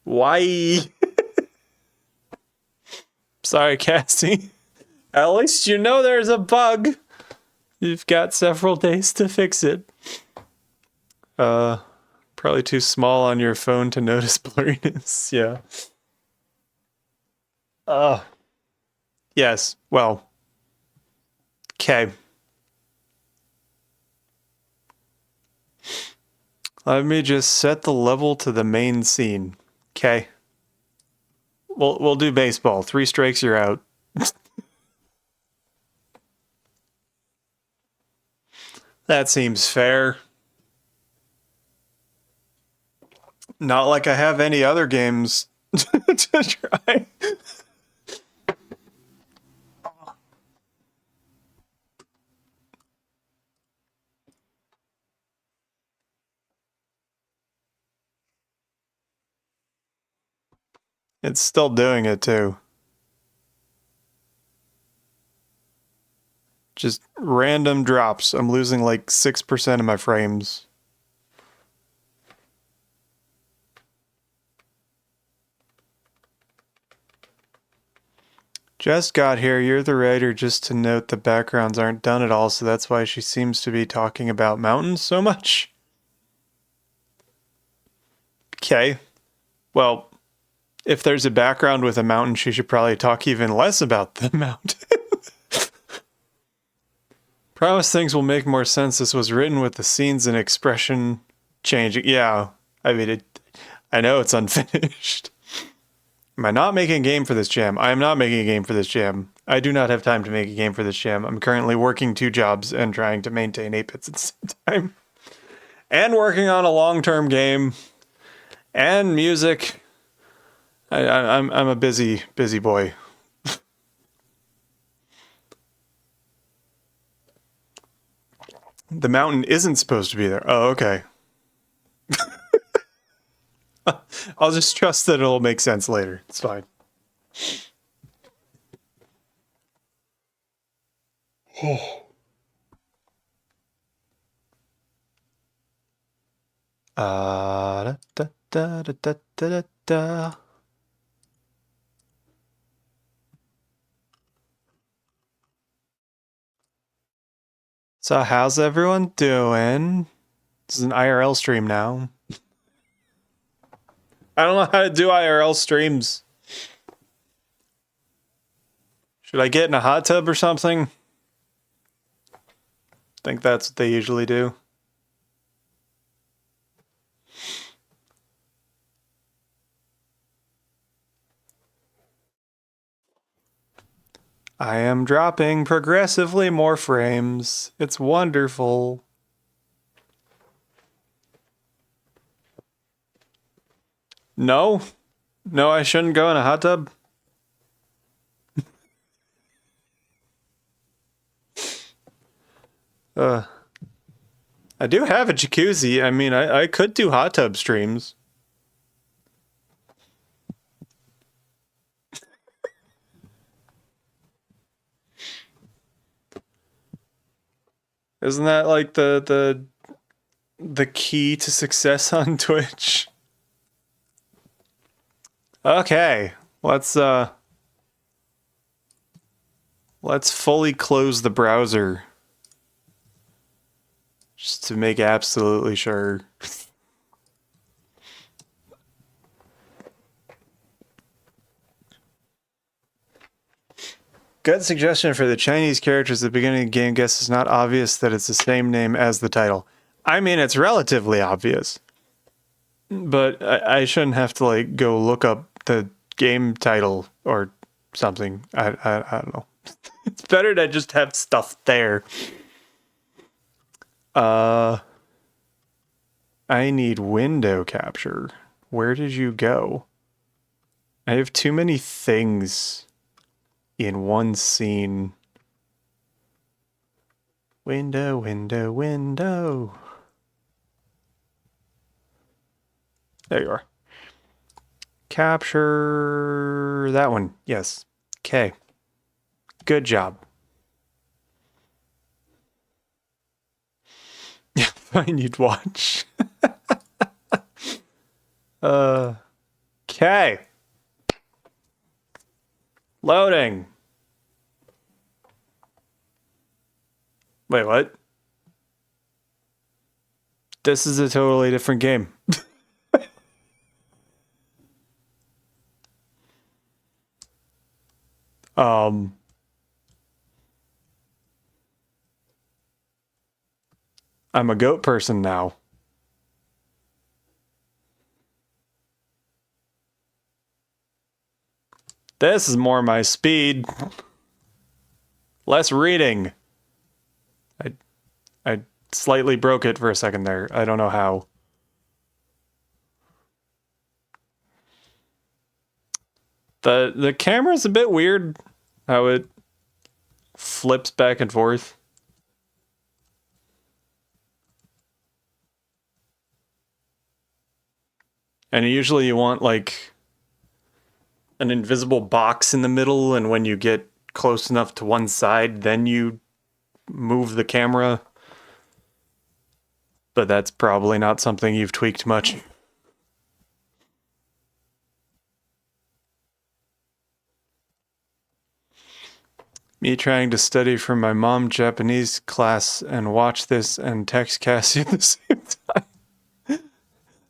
Why? Sorry, Cassie. At least you know there's a bug. You've got several days to fix it. Probably too small on your phone to notice blurriness. Yeah. Yes. Well. Okay. Let me just set the level to the main scene. Okay. We'll do baseball. 3 strikes, you're out. That seems fair. Not like I have any other games to try. It's still doing it too. Just random drops. I'm losing like 6% of my frames. Just got here. You're the writer. Just to note, the backgrounds aren't done at all, so that's why she seems to be talking about mountains so much. Okay. Well, if there's a background with a mountain, she should probably talk even less about the mountain. Promise things will make more sense. This was written with the scenes and expression changing. Yeah, I mean, I know it's unfinished. Am I not making a game for this jam? I am not making a game for this jam. I do not have time to make a game for this jam. I'm currently working 2 jobs and trying to maintain 8 bits at the same time. And working on a long-term game. And music. I'm a busy boy. The mountain isn't supposed to be there. Oh, okay. I'll just trust that it'll make sense later. It's fine. Da, da, da, da, da, da, da. So how's everyone doing? This is an IRL stream now. I don't know how to do IRL streams. Should I get in a hot tub or something? I think that's what they usually do. I am dropping progressively more frames. It's wonderful. No? No, I shouldn't go in a hot tub? I do have a jacuzzi. I mean, I could do hot tub streams. Isn't that like the key to success on Twitch? Okay, let's fully close the browser just to make absolutely sure. Good suggestion for the Chinese characters at the beginning of the game. Guess it's not obvious that it's the same name as the title. I mean, it's relatively obvious. But I shouldn't have to like go look up the game title or something. I don't know. It's better to just have stuff there. I need window capture. Where did you go? I have too many things in one scene. Window, window, window. There you are. Capture that one. Yes. Okay. Good job. Yeah, fine, you'd watch. Okay. Loading. Wait, what? This is a totally different game. um I'm a goat person now. This is more my speed. Less reading. I slightly broke it for a second there. I don't know how. The camera's a bit weird how it flips back and forth. And usually you want like an invisible box in the middle, and when you get close enough to one side, then you move the camera. But that's probably not something you've tweaked much. Me trying to study for my mom Japanese class and watch this and text Cassie at the same time.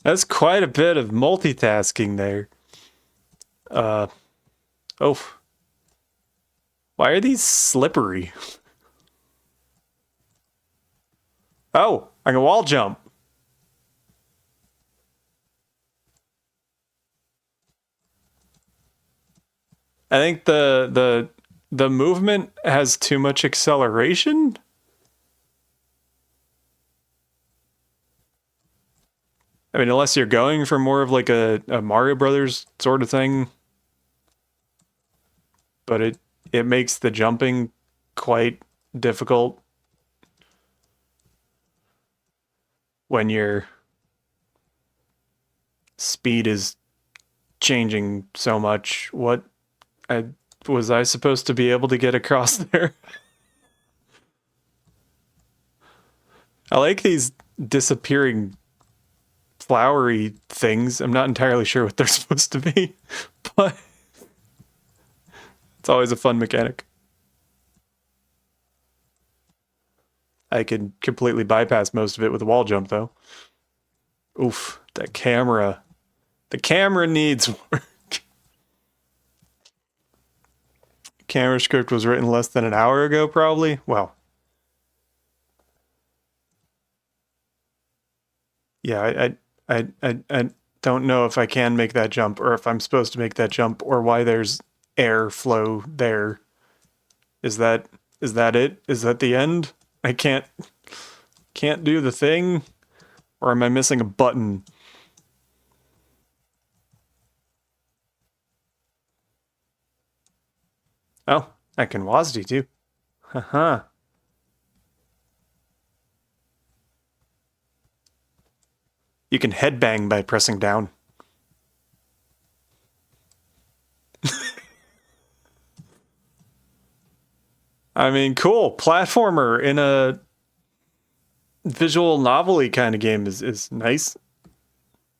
That's quite a bit of multitasking there. Oh. Why are these slippery? Oh, I can wall jump. I think the movement has too much acceleration. I mean, unless you're going for more of like a Mario Brothers sort of thing. But it makes the jumping quite difficult when your speed is changing so much. What was I supposed to be able to get across there? I like these disappearing flowery things. I'm not entirely sure what they're supposed to be, but it's always a fun mechanic. I could completely bypass most of it with a wall jump, though. Oof, that camera. The camera needs work. Camera script was written less than an hour ago, probably. Well, yeah, I don't know if I can make that jump or if I'm supposed to make that jump or why there's air flow there. Is that it? Is that the end? I can't do the thing, or am I missing a button? Oh, I can WASD too. Haha. You can headbang by pressing down. I mean, cool. Platformer in a visual novelty kind of game is nice.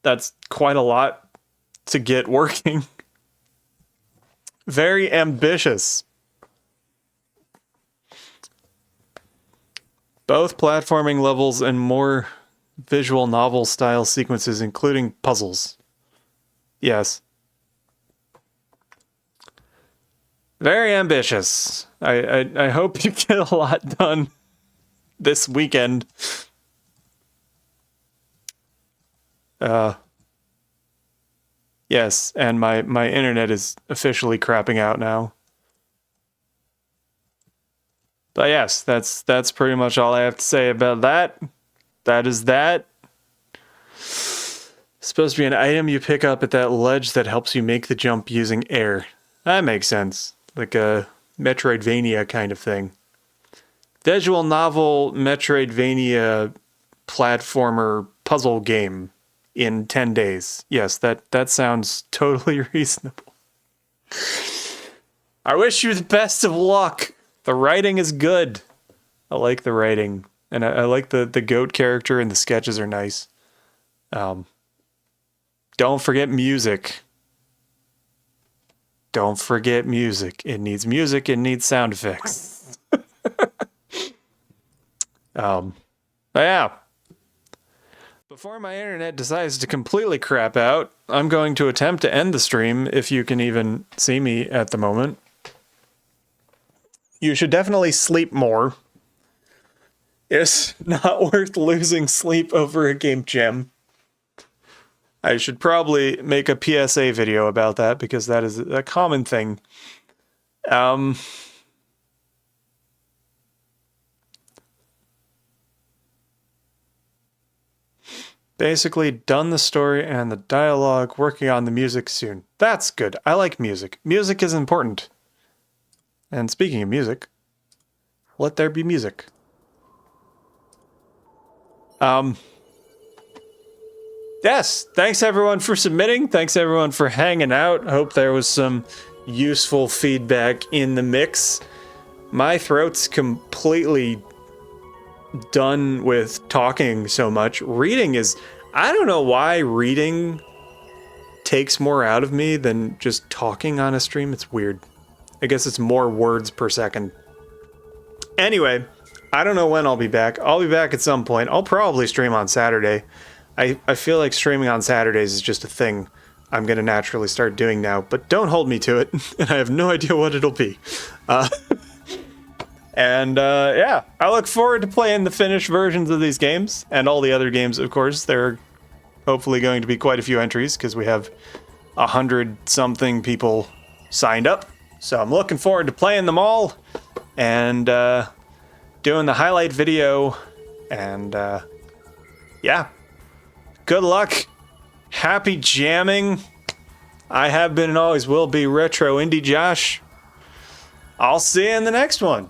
That's quite a lot to get working. Very ambitious. Both platforming levels and more visual novel style sequences, including puzzles. Yes. Very ambitious. I hope you get a lot done this weekend. Yes, and my internet is officially crapping out now. But yes, that's pretty much all I have to say about that. That is that. Supposed to be an item you pick up at that ledge that helps you make the jump using air. That makes sense. Like a Metroidvania kind of thing. Visual novel Metroidvania platformer puzzle game in 10 days. Yes, that sounds totally reasonable. I wish you the best of luck. The writing is good. I like the writing. And I like the goat character, and the sketches are nice. Don't forget music. Don't forget music. It needs music. It needs sound effects. But yeah. Before my internet decides to completely crap out, I'm going to attempt to end the stream, if you can even see me at the moment. You should definitely sleep more. It's not worth losing sleep over a game jam. I should probably make a PSA video about that, because that is a common thing. Basically, done the story and the dialogue, working on the music soon. That's good. I like music. Music is important. And speaking of music, let there be music. Yes, thanks everyone for submitting. Thanks everyone for hanging out. I hope there was some useful feedback in the mix. My throat's completely done with talking so much. Reading is... I don't know why reading takes more out of me than just talking on a stream. It's weird. I guess it's more words per second. Anyway, I don't know when I'll be back. I'll be back at some point. I'll probably stream on Saturday. I feel like streaming on Saturdays is just a thing I'm going to naturally start doing now, but don't hold me to it, and I have no idea what it'll be. Yeah, I look forward to playing the finished versions of these games, and all the other games, of course. There are hopefully going to be quite a few entries, because we have 100-something people signed up. So I'm looking forward to playing them all, and doing the highlight video, and yeah. Good luck. Happy jamming. I have been and always will be Retro Indie Josh. I'll see you in the next one.